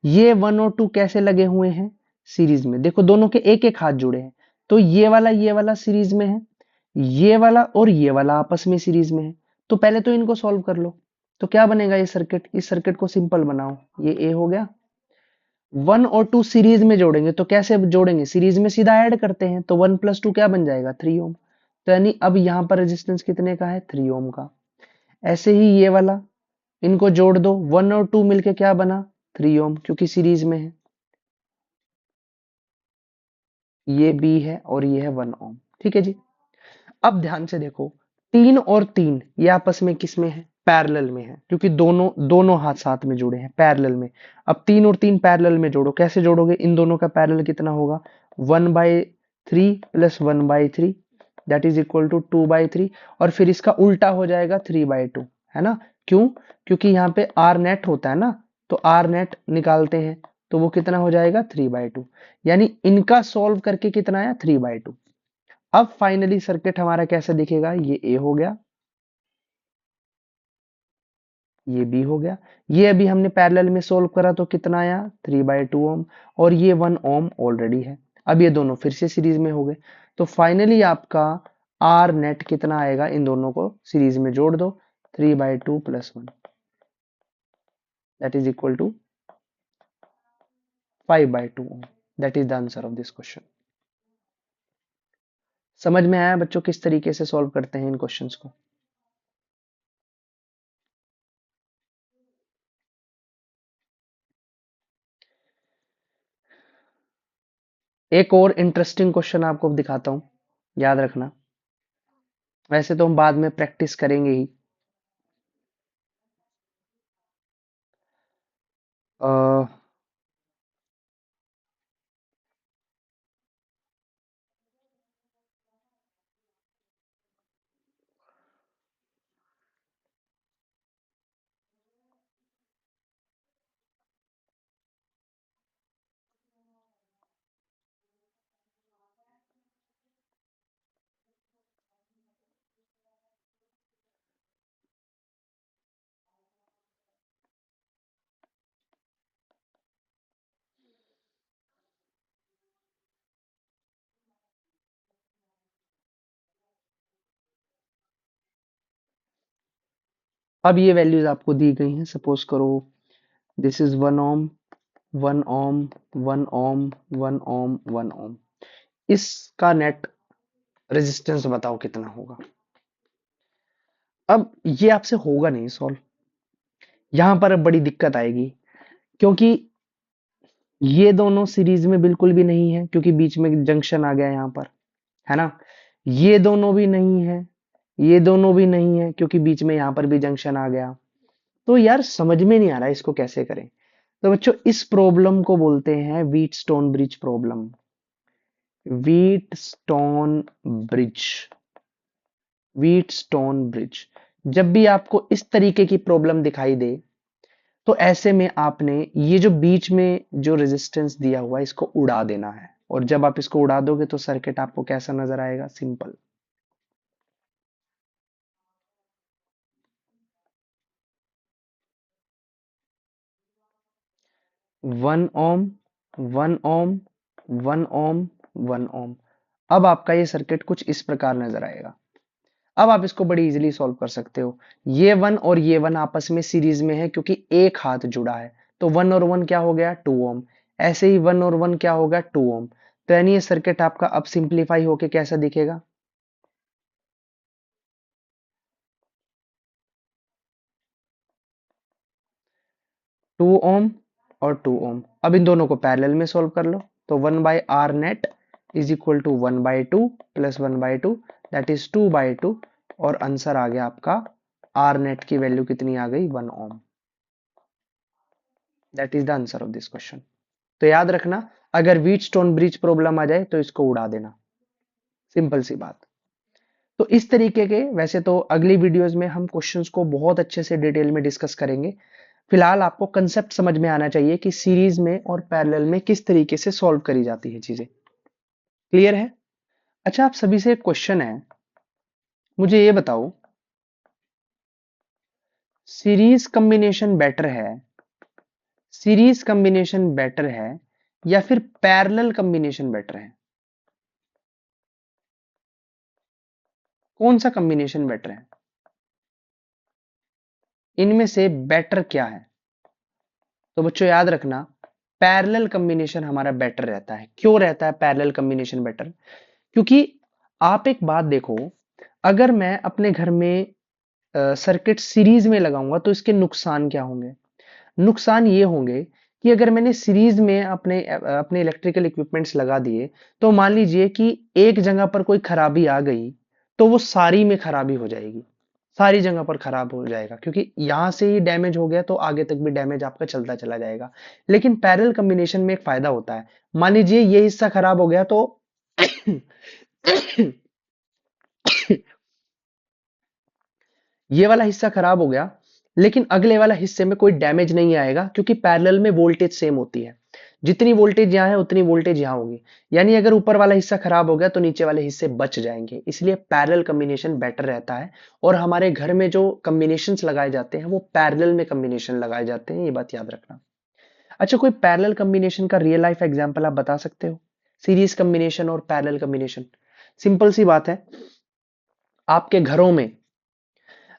ये 1 और 2 कैसे लगे हुए हैं, सीरीज में। देखो दोनों के एक एक हाथ जुड़े हैं, तो ये वाला सीरीज में है, ये वाला और ये वाला आपस में सीरीज में है। तो पहले तो इनको सॉल्व कर लो। तो क्या बनेगा ये सर्किट, इस सर्किट को सिंपल बनाओ। ये ए हो गया, 1 और 2 सीरीज में जोड़ेंगे, तो कैसे जोड़ेंगे, सीरीज में सीधा ऐड करते हैं, तो 1 + 2 क्या बन जाएगा, 3 ओम। तो यानी अब यहां पर रेजिस्टेंस कितने का है, 3 ओम का। ऐसे ही ये वाला, इनको जोड़ दो, 1 और 2 मिलके क्या बना, 3 ओम, क्योंकि सीरीज में है। ये बी है और ये है 1 ओम। ठीक है जी। अब ध्यान से देखो, 3 और 3 ये आपस में किस में है, पैरेलल में है, क्योंकि दोनों दोनों हाथ साथ में जुड़े हैं पैरेलल में। अब 3 और 3 पैरेलल में जोड़ो, कैसे जोड़ोगे, इन दोनों का पैरेलल कितना होगा, 1/3 + 1/3 दैट इज इक्वल टू 2/3। और फिर इसका उल्टा हो जाएगा 3/2, है ना। क्यों, क्योंकि यहाँ पे आर नेट होता है ना, तो आर नेट निकालते हैं, तो वो कितना हो जाएगा, 3/2। यानी इनका सॉल्व करके कितना आया, 3/2। अब फाइनली सर्किट हमारा कैसा दिखेगा, ये ए हो गया, ये बी हो गया। ये अभी हमने पैरेलल में सोल्व करा तो कितना आया, 3/2 ओम। और ये 1 ओम ऑलरेडी है। अब ये दोनों फिर से सीरीज में हो गए। तो फाइनली आपका आर नेट कितना आएगा, इन दोनों को सीरीज में जोड़ दो, 3/2 + 1 that is equal to 5/2 ohm. That is the answer of this question. समझ में आया बच्चों किस तरीके से सॉल्व करते हैं इन क्वेश्चंस को। एक और इंटरेस्टिंग क्वेश्चन आपको दिखाता हूं, याद रखना। वैसे तो हम बाद में प्रैक्टिस करेंगे ही। अ, अब ये वैल्यूज आपको दी गई हैं। सपोज करो दिस इज 1 ओम, 1 ओम, 1 ओम, 1 ओम, 1 ओम। इसका नेट रेजिस्टेंस बताओ कितना होगा। अब ये आपसे होगा नहीं सॉल्व, यहां पर अब बड़ी दिक्कत आएगी, क्योंकि ये दोनों सीरीज में बिल्कुल भी नहीं है, क्योंकि बीच में जंक्शन आ गया यहाँ पर, है ना। ये दोनों भी नहीं है, ये दोनों भी नहीं है, क्योंकि बीच में यहाँ पर भी जंक्शन आ गया। तो यार समझ में नहीं आ रहा है इसको कैसे करें। तो बच्चों इस प्रॉब्लम को बोलते हैं Wheatstone bridge problem. Wheatstone bridge, Wheatstone bridge. जब भी आपको इस तरीके की प्रॉब्लम दिखाई दे, तो ऐसे में आपने ये जो बीच में जो रेजिस्टेंस दिया हुआ है इसको उड़ा देना है। और जब आप इसको उड़ा दोगे तो सर्किट आपको कैसा नजर आएगा, सिंपल। 1 ओम, 1 ओम, 1 ओम, 1 ओम। अब आपका ये सर्किट कुछ इस प्रकार नजर आएगा। अब आप इसको बड़ी इजीली सॉल्व कर सकते हो। ये 1 और ये 1 आपस में सीरीज में है, क्योंकि एक हाथ जुड़ा है। तो 1 और 1 क्या हो गया, 2 ओम। ऐसे ही 1 और 1 क्या होगा, 2 ओम। तो यानी ये सर्किट आपका अब सिंप्लीफाई होके कैसा दिखेगा, 2 ओम और 2 ओम। अब इन दोनों को पैरेलल में सॉल्व कर लो। तो 1/r net is equal to 1/2 + 1/2 that is 2/2। और आंसर आ गया आपका, आर नेट की वैल्यू कितनी आ गई, 1 ohm. That is the answer of this question. तो याद रखना, अगर व्हीटस्टोन ब्रिज प्रॉब्लम आ जाए तो इसको उड़ा देना, सिंपल सी बात। तो इस तरीके के, वैसे तो अगली वीडियोस में हम क्वेश्चंस को बहुत अच्छे से डिटेल में डिस्कस करेंगे। फिलहाल आपको कंसेप्ट समझ में आना चाहिए कि सीरीज में और पैरेलल में किस तरीके से सॉल्व करी जाती है चीजें। क्लियर है? अच्छा, आप सभी से एक क्वेश्चन है, मुझे ये बताओ, सीरीज कॉम्बिनेशन बेटर है, सीरीज कॉम्बिनेशन बेटर है या फिर पैरेलल कॉम्बिनेशन बेटर है? कौन सा कॉम्बिनेशन बेटर है? इनमें से बेटर क्या है? तो बच्चों याद रखना, पैरेलल कॉम्बिनेशन हमारा बेटर रहता है। क्यों रहता है पैरेलल कॉम्बिनेशन बेटर? क्योंकि आप एक बात देखो, अगर मैं अपने घर में सर्किट सीरीज में लगाऊंगा तो इसके नुकसान क्या होंगे? नुकसान ये होंगे कि अगर मैंने सीरीज में अपने इलेक्ट्रिकल इक्विपमेंट्स लगा दिए, तो मान लीजिए कि एक जगह पर कोई खराबी आ गई, तो वो सारी में खराबी हो जाएगी, सारी जगह पर खराब हो जाएगा, क्योंकि यहां से ही डैमेज हो गया तो आगे तक भी डैमेज आपका चलता चला जाएगा। लेकिन पैरेलल कॉम्बिनेशन में एक फायदा होता है, मान लीजिए ये हिस्सा खराब हो गया तो ये वाला हिस्सा खराब हो गया, लेकिन अगले वाला हिस्से में कोई डैमेज नहीं आएगा, क्योंकि पैरेलल में वोल्टेज सेम होती है। जितनी वोल्टेज यहां है उतनी वोल्टेज यहां होगी, यानी अगर ऊपर वाला हिस्सा खराब हो गया तो नीचे वाले हिस्से बच जाएंगे। इसलिए पैरेलल कॉम्बिनेशन बेटर रहता है। और हमारे घर में जो कॉम्बिनेशंस लगाए जाते हैं वो पैरेलल में कॉम्बिनेशन लगाए जाते हैं, ये बात याद रखना। अच्छा, कोई पैरेलल कॉम्बिनेशन का रियल लाइफ एग्जांपल आप बता सकते हो? सीरीज कॉम्बिनेशन और पैरेलल कॉम्बिनेशन, सिंपल सी बात है। आपके घरों में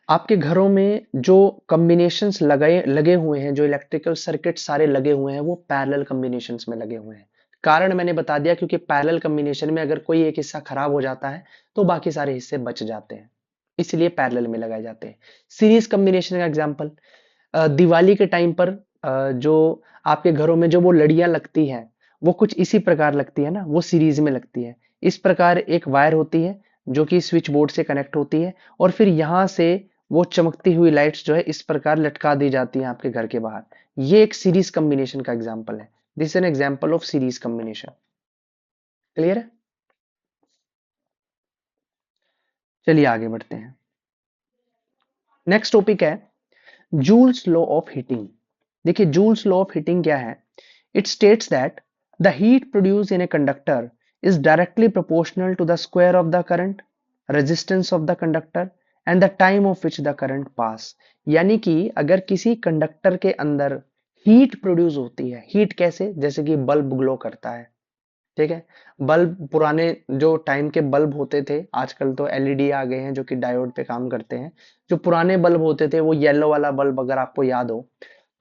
आपके घरों में जो कॉम्बिनेशंस लगे लगे हुए हैं, जो इलेक्ट्रिकल सर्किट सारे लगे हुए हैं, वो पैरेलल कॉम्बिनेशंस में लगे हुए हैं। कारण मैंने बता दिया, क्योंकि पैरेलल कॉम्बिनेशन में अगर कोई एक हिस्सा खराब हो जाता है तो बाकी सारे हिस्से बच जाते हैं, इसलिए पैरेलल में लगाए जाते हैं। सीरीज कॉम्बिनेशन का एग्जांपल, दिवाली के टाइम पर जो आपके घरों में जो वो लड़ियां लगती हैं, वो कुछ इसी प्रकार लगती है ना, वो सीरीज में लगती है। इस प्रकार एक वायर होती है जो कि स्विच बोर्ड से कनेक्ट होती है, और फिर यहां से वो चमकती हुई लाइट्स जो है इस प्रकार लटका दी जाती हैं आपके घर के बाहर। ये एक सीरीज कॉम्बिनेशन का एग्जाम्पल है। This an example of series combination. Clear है? चलिए आगे बढ़ते हैं। नेक्स्ट टॉपिक है जूल्स लॉ ऑफ हीटिंग। देखिए, जूल्स लॉ ऑफ हीटिंग क्या है? It states that the heat produce in a conductor is directly proportional to the square of the current, resistance of the conductor and the time of which the current pass. यानी कि अगर किसी conductor के अंदर heat produce होती है, heat कैसे? जैसे कि बल्ब ग्लो करता है, ठीक है। बल्ब, पुराने जो टाइम के बल्ब होते थे, आजकल तो एलईडी आ गए हैं जो कि डायोड पे काम करते हैं। जो पुराने बल्ब होते थे, वो येलो वाला बल्ब अगर आपको याद हो,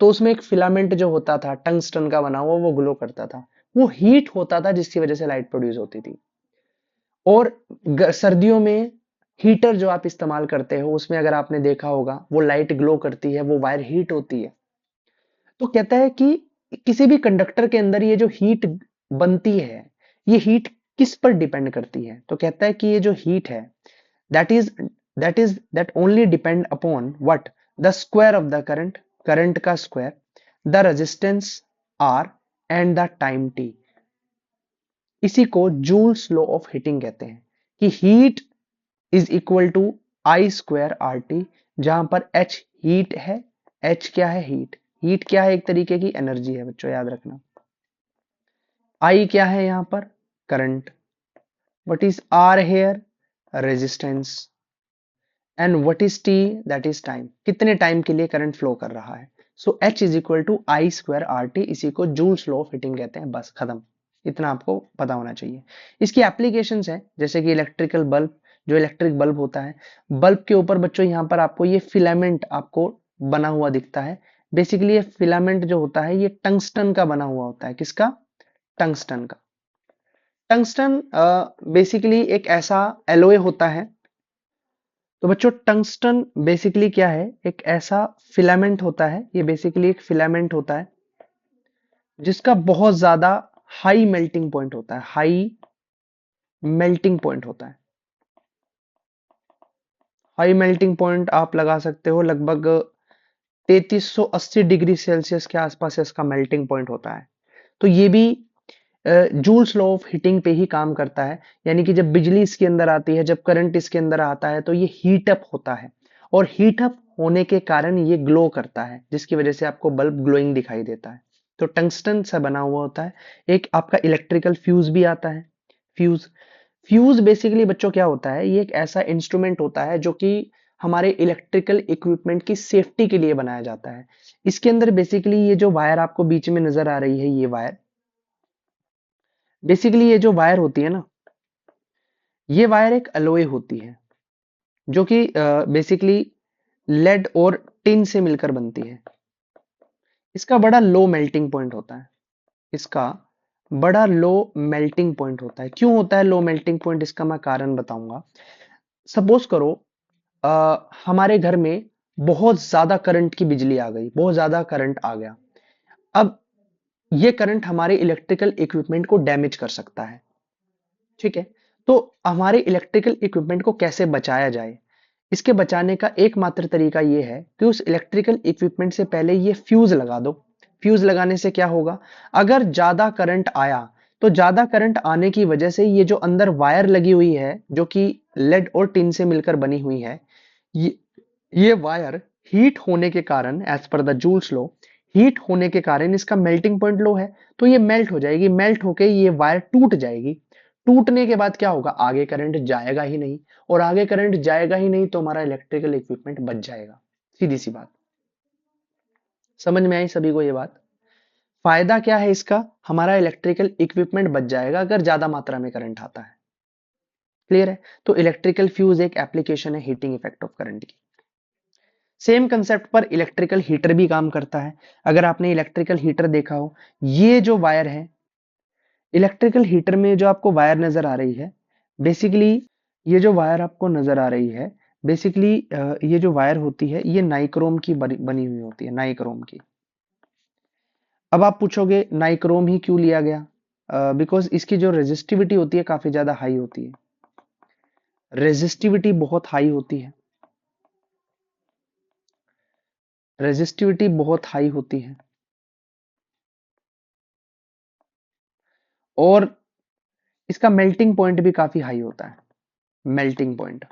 तो उसमें एक फिलामेंट जो होता था टंगस्टन का बना हुआ, वो ग्लो करता था। वो हीट होता था जिसकी वजह से लाइट प्रोड्यूस होती थी। और सर्दियों में हीटर जो आप इस्तेमाल करते हो, उसमें अगर आपने देखा होगा वो लाइट ग्लो करती है, वो वायर हीट होती है। तो कहता है कि किसी भी कंडक्टर के अंदर ये जो हीट बनती है, ये हीट किस पर डिपेंड करती है? तो कहता है कि ये जो हीट है, that is that only depend upon what? The square of the current, current का square, the resistance R and the time T. इसी को जूल्स लॉ ऑफ हीटिंग कहते हैं कि heat is equal to I square R T, जहां पर H heat है। H क्या है? हीट। हीट क्या है? एक तरीके की एनर्जी है बच्चों, याद रखना। आई क्या है यहां पर? Current. What is R here? Resistance. And what is T? That is time. कितने टाइम के लिए करंट फ्लो कर रहा है? So H is equal to I square R T, इसी को जूल्स लॉ ऑफ हीटिंग कहते हैं। बस खत्म, इतना आपको पता होना चाहिए। इसकी एप्लीकेशंस है, जैसे कि इलेक्ट्रिकल बल्ब, जो इलेक्ट्रिक बल्ब होता है, बल्ब के ऊपर बच्चों यहाँ पर आपको ये फिलामेंट आपको बना हुआ दिखता है। बेसिकली ये फिलामेंट जो होता है ये टंगस्टन का बना हुआ होता है। किसका? टंगस्टन का। टंगस्टन बेसिकली एक ऐसा एलोय होता है। तो बच्चों, टंगस्टन बेसिकली क्या है? एक ऐसा फिलामेंट होता है, ये बेसिकली एक फिलामेंट होता है जिसका बहुत ज्यादा हाई मेल्टिंग पॉइंट होता है। हाई मेल्टिंग पॉइंट होता है। हाई मेल्टिंग पॉइंट आप लगा सकते हो लगभग 3380 डिग्री सेल्सियस के आसपास इसका मेल्टिंग पॉइंट होता है। तो ये भी जूल्स लॉ ऑफ हीटिंग पे ही काम करता है। यानी कि जब बिजली इसके अंदर आती है, जब करंट इसके अंदर आता है, तो ये हीट अप होता है। और हीट अप होने के कारण ये ग्लो करता है, जिसकी वजह से आपको बल्ब ग्लोइंग दिखाई देता है। तो टंगस्टन से बना हुआ होता है। एक आपका इलेक्ट्रिकल फ्यूज भी आता है। फ्यूज फ्यूज बेसिकली बच्चों क्या होता है, ये एक ऐसा इंस्ट्रूमेंट होता है जो कि हमारे इलेक्ट्रिकल इक्विपमेंट की सेफ्टी के लिए बनाया जाता है। इसके अंदर बेसिकली ये जो वायर आपको बीच में नजर आ रही है, ये वायर, बेसिकली ये जो वायर होती है ना, ये वायर एक अलॉय होती है जो कि बेसिकली लेड और टिन से मिलकर बनती है। इसका बड़ा लो मेल्टिंग पॉइंट होता है। इसका बड़ा लो मेल्टिंग पॉइंट होता है। क्यों होता है लो मेल्टिंग पॉइंट, इसका मैं कारण बताऊंगा। सपोज करो हमारे घर में बहुत ज्यादा करंट की बिजली आ गई, बहुत ज्यादा करंट आ गया। अब ये करंट हमारे इलेक्ट्रिकल इक्विपमेंट को डैमेज कर सकता है। ठीक है, तो हमारे इलेक्ट्रिकल इक्विपमेंट को कैसे बचाया जाए? इसके बचाने का एकमात्र तरीका यह है कि उस इलेक्ट्रिकल इक्विपमेंट से पहले ये फ्यूज लगा दो। फ्यूज लगाने से क्या होगा, अगर ज्यादा करंट आया तो ज्यादा करंट आने की वजह से ये जो अंदर वायर लगी हुई है जो कि लेड और टिन से मिलकर बनी हुई है, ये ये वायर हीट होने के कारण, as per the joules law, heat होने के कारण इसका मेल्टिंग पॉइंट लो है, तो ये मेल्ट हो जाएगी। मेल्ट होके ये वायर टूट जाएगी। टूटने के बाद क्या होगा, आगे करंट जाएगा ही नहीं, और आगे करंट जाएगा ही नहीं तो हमारा इलेक्ट्रिकल इक्विपमेंट बच जाएगा। सीधी सी बात। समझ में आई सभी को ये बात? फायदा क्या है इसका, हमारा इलेक्ट्रिकल इक्विपमेंट बच जाएगा अगर ज्यादा मात्रा में करंट आता है। क्लियर है? तो इलेक्ट्रिकल फ्यूज एक एप्लीकेशन है हीटिंग इफेक्ट ऑफ करंट की। सेम कंसेप्ट पर इलेक्ट्रिकल हीटर भी काम करता है। अगर आपने इलेक्ट्रिकल हीटर देखा हो, ये जो वायर है, इलेक्ट्रिकल हीटर में जो आपको वायर नजर आ रही है, बेसिकली ये जो वायर आपको नजर आ रही है, बेसिकली ये जो वायर होती है ये नाइक्रोम की बनी हुई होती है, नाइक्रोम की। अब आप पूछोगे नाइक्रोम ही क्यों लिया गया? बिकॉज इसकी जो रेजिस्टिविटी होती है काफी ज्यादा हाई होती है। रेजिस्टिविटी बहुत हाई होती है। रेजिस्टिविटी बहुत हाई होती है और इसका मेल्टिंग पॉइंट भी काफी हाई होता है। मेल्टिंग पॉइंट,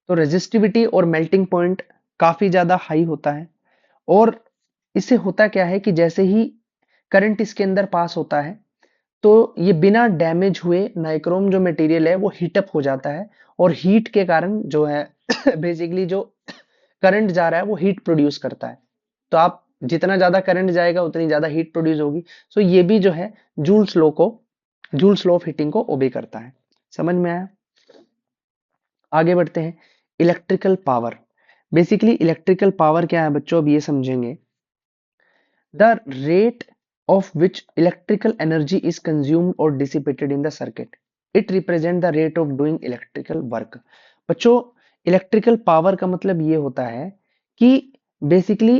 तो रेजिस्टिविटी और मेल्टिंग पॉइंट काफी ज्यादा हाई होता है। और इससे होता क्या है कि जैसे ही करंट इसके अंदर पास होता है तो ये बिना डैमेज हुए नाइक्रोम जो मटेरियल है वो हीटअप हो जाता है, और हीट के कारण जो है बेसिकली जो करंट जा रहा है वो हीट प्रोड्यूस करता है। तो आप जितना ज्यादा करंट जाएगा उतनी ज्यादा हीट प्रोड्यूस होगी। सो ये भी जो है जूल्स लॉ ऑफ हीटिंग को ओबे करता है। समझ में आया? आगे बढ़ते हैं। Electrical power, basically electrical power क्या है बच्चों, अब ये समझेंगे। The rate of which electrical energy is consumed or dissipated in the circuit. It represent the rate of doing electrical work. बच्चों, इलेक्ट्रिकल पावर का मतलब ये होता है कि बेसिकली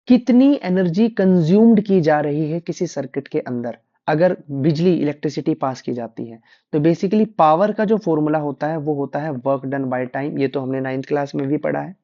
कितनी एनर्जी कंज्यूम्ड की जा रही है किसी सर्किट के अंदर अगर बिजली इलेक्ट्रिसिटी पास की जाती है। तो बेसिकली पावर का जो फॉर्मूला होता है वो होता है वर्क डन बाय टाइम। ये तो हमने 9th क्लास में भी पढ़ा है।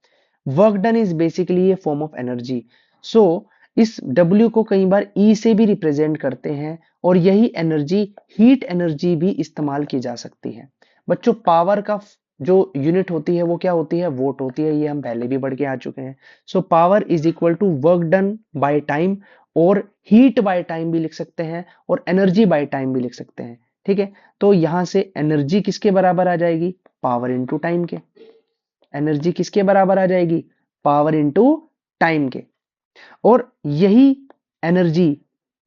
Work done is basically a form of energy. So इस W को कई बार E से भी रिप्रेजेंट करते हैं, और यही एनर्जी हीट एनर्जी भी इस्तेमाल की जा सकती है। बच्चों, पावर का जो यूनिट होती है वो क्या होती है, वोट होती है। ये हम पहले भी बढ़ के आ चुके हैं। So power is equal to work done by time, और हीट बाय टाइम भी लिख सकते हैं, और एनर्जी बाय टाइम भी लिख सकते हैं। ठीक है, तो यहां से एनर्जी किसके बराबर आ जाएगी, पावर इंटू टाइम के। एनर्जी किसके बराबर आ जाएगी, पावर इंटू टाइम के। और एनर्जी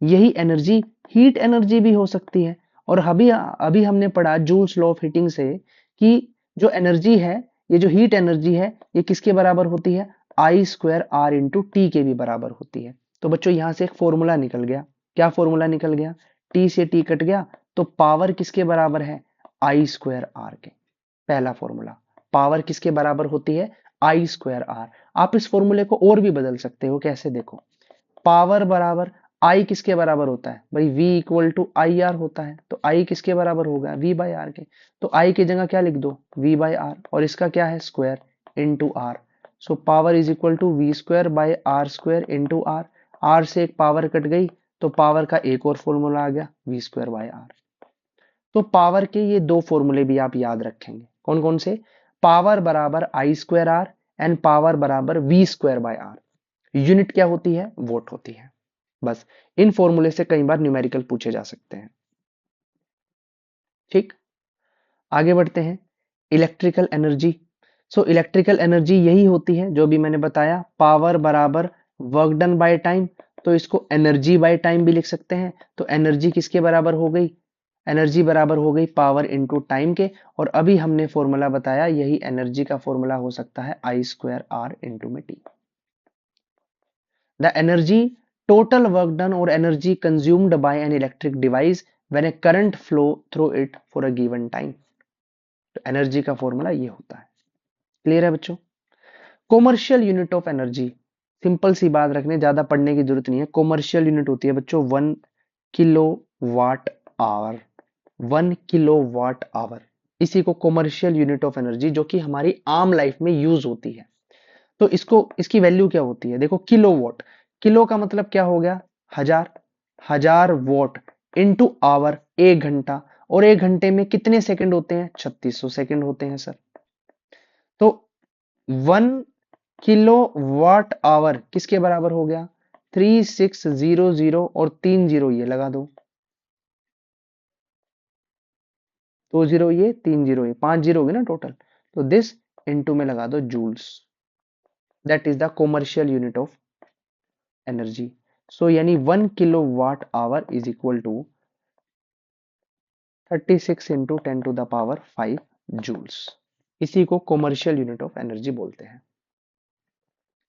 यही एनर्जी हीट एनर्जी भी हो सकती है। और अभी अभी हमने पढ़ा जूल्स लॉ ऑफ हीटिंग से कि जो एनर्जी है, ये जो हीट एनर्जी है, ये किसके बराबर होती है, I square R into T के भी बराबर होती है। तो बच्चों यहां से एक फॉर्मूला निकल गया। क्या फॉर्मूला निकल गया, टी से टी कट गया तो पावर किसके बराबर है, आई स्क्वायर आर के। पहला फॉर्मूला, पावर किसके बराबर होती है, आई स्क्वायर आर। आप इस फॉर्मूले को और भी बदल सकते हो, कैसे देखो, पावर बराबर आई किसके बराबर होता है भाई, V equal to I R होता है। तो आई किसके बराबर होगा, V बाई आर के। तो आई की जगह क्या लिख दो, V बाई आर, और इसका क्या है, square into R. So power is equal to V square by R square into R. R से एक पावर कट गई तो पावर का एक और फॉर्मूला आ गया, वी स्क्वायर बाई आर। तो पावर के ये दो फॉर्मूले भी आप याद रखेंगे। कौन कौन से, पावर बराबर I square R and power बराबर V square by R. Unit क्या होती है? वोट होती है। बस इन फॉर्मूले से कई बार न्यूमेरिकल पूछे जा सकते हैं। ठीक, आगे बढ़ते हैं। Electrical energy. So electrical energy यही होती है जो भी मैंने बताया, पावर बराबर वर्क डन बाय टाइम, तो इसको एनर्जी बाय टाइम भी लिख सकते हैं। तो एनर्जी किसके बराबर हो गई? एनर्जी बराबर हो गई पावर इनटू टाइम के, और अभी हमने फॉर्मूला बताया, यही एनर्जी का फॉर्मूला हो सकता है आई स्क्वायर आर इंटू में T. The energy total work done और energy consumed by an electric device when a current flow through it for a given time. तो एनर्जी का फॉर्मूला ये होता है। क्लियर है बच्चों? Commercial unit of energy, simple सी बात रखने, ज्यादा पढ़ने की जरूरत नहीं है। कॉमर्शियल यूनिट होती है बच्चों 1 kilo watt hour. 1 kilo watt hour, इसी को कॉमर्शियल यूनिट ऑफ एनर्जी, जो कि हमारी आम लाइफ में यूज होती है। तो इसको, इसकी वैल्यू क्या होती है? देखो, किलो वॉट, किलो का मतलब क्या हो गया? हजार। हजार वॉट इंटू आवर, 1 घंटा, और 1 घंटे में कितने सेकंड होते हैं? 3600 सेकंड होते हैं सर। तो 1 किलो वाट आवर किसके बराबर हो गया? 3600, और 3 जीरो ये लगा दो, 2 जीरो ये, 3 जीरो ये, 5 जीरो होगी ना टोटल। तो दिस इनटू में लगा दो joules, that is the commercial unit of energy. So यानी 1 kilo watt hour is equal to 36 into 10 to the power 5 joules. इसी को कॉमर्शियल यूनिट ऑफ एनर्जी बोलते हैं।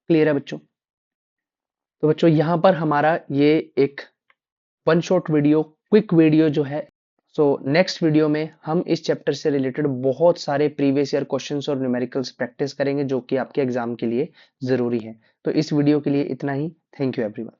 क्लियर है बच्चों? तो बच्चों यहां पर हमारा ये एक one shot video, quick video जो है, सो नेक्स्ट वीडियो में हम इस चैप्टर से रिलेटेड बहुत सारे प्रीवियस ईयर क्वेश्चंस और न्यूमेरिकल्स प्रैक्टिस करेंगे, जो कि आपके एग्जाम के लिए जरूरी है। तो इस वीडियो के लिए इतना ही। Thank you everyone.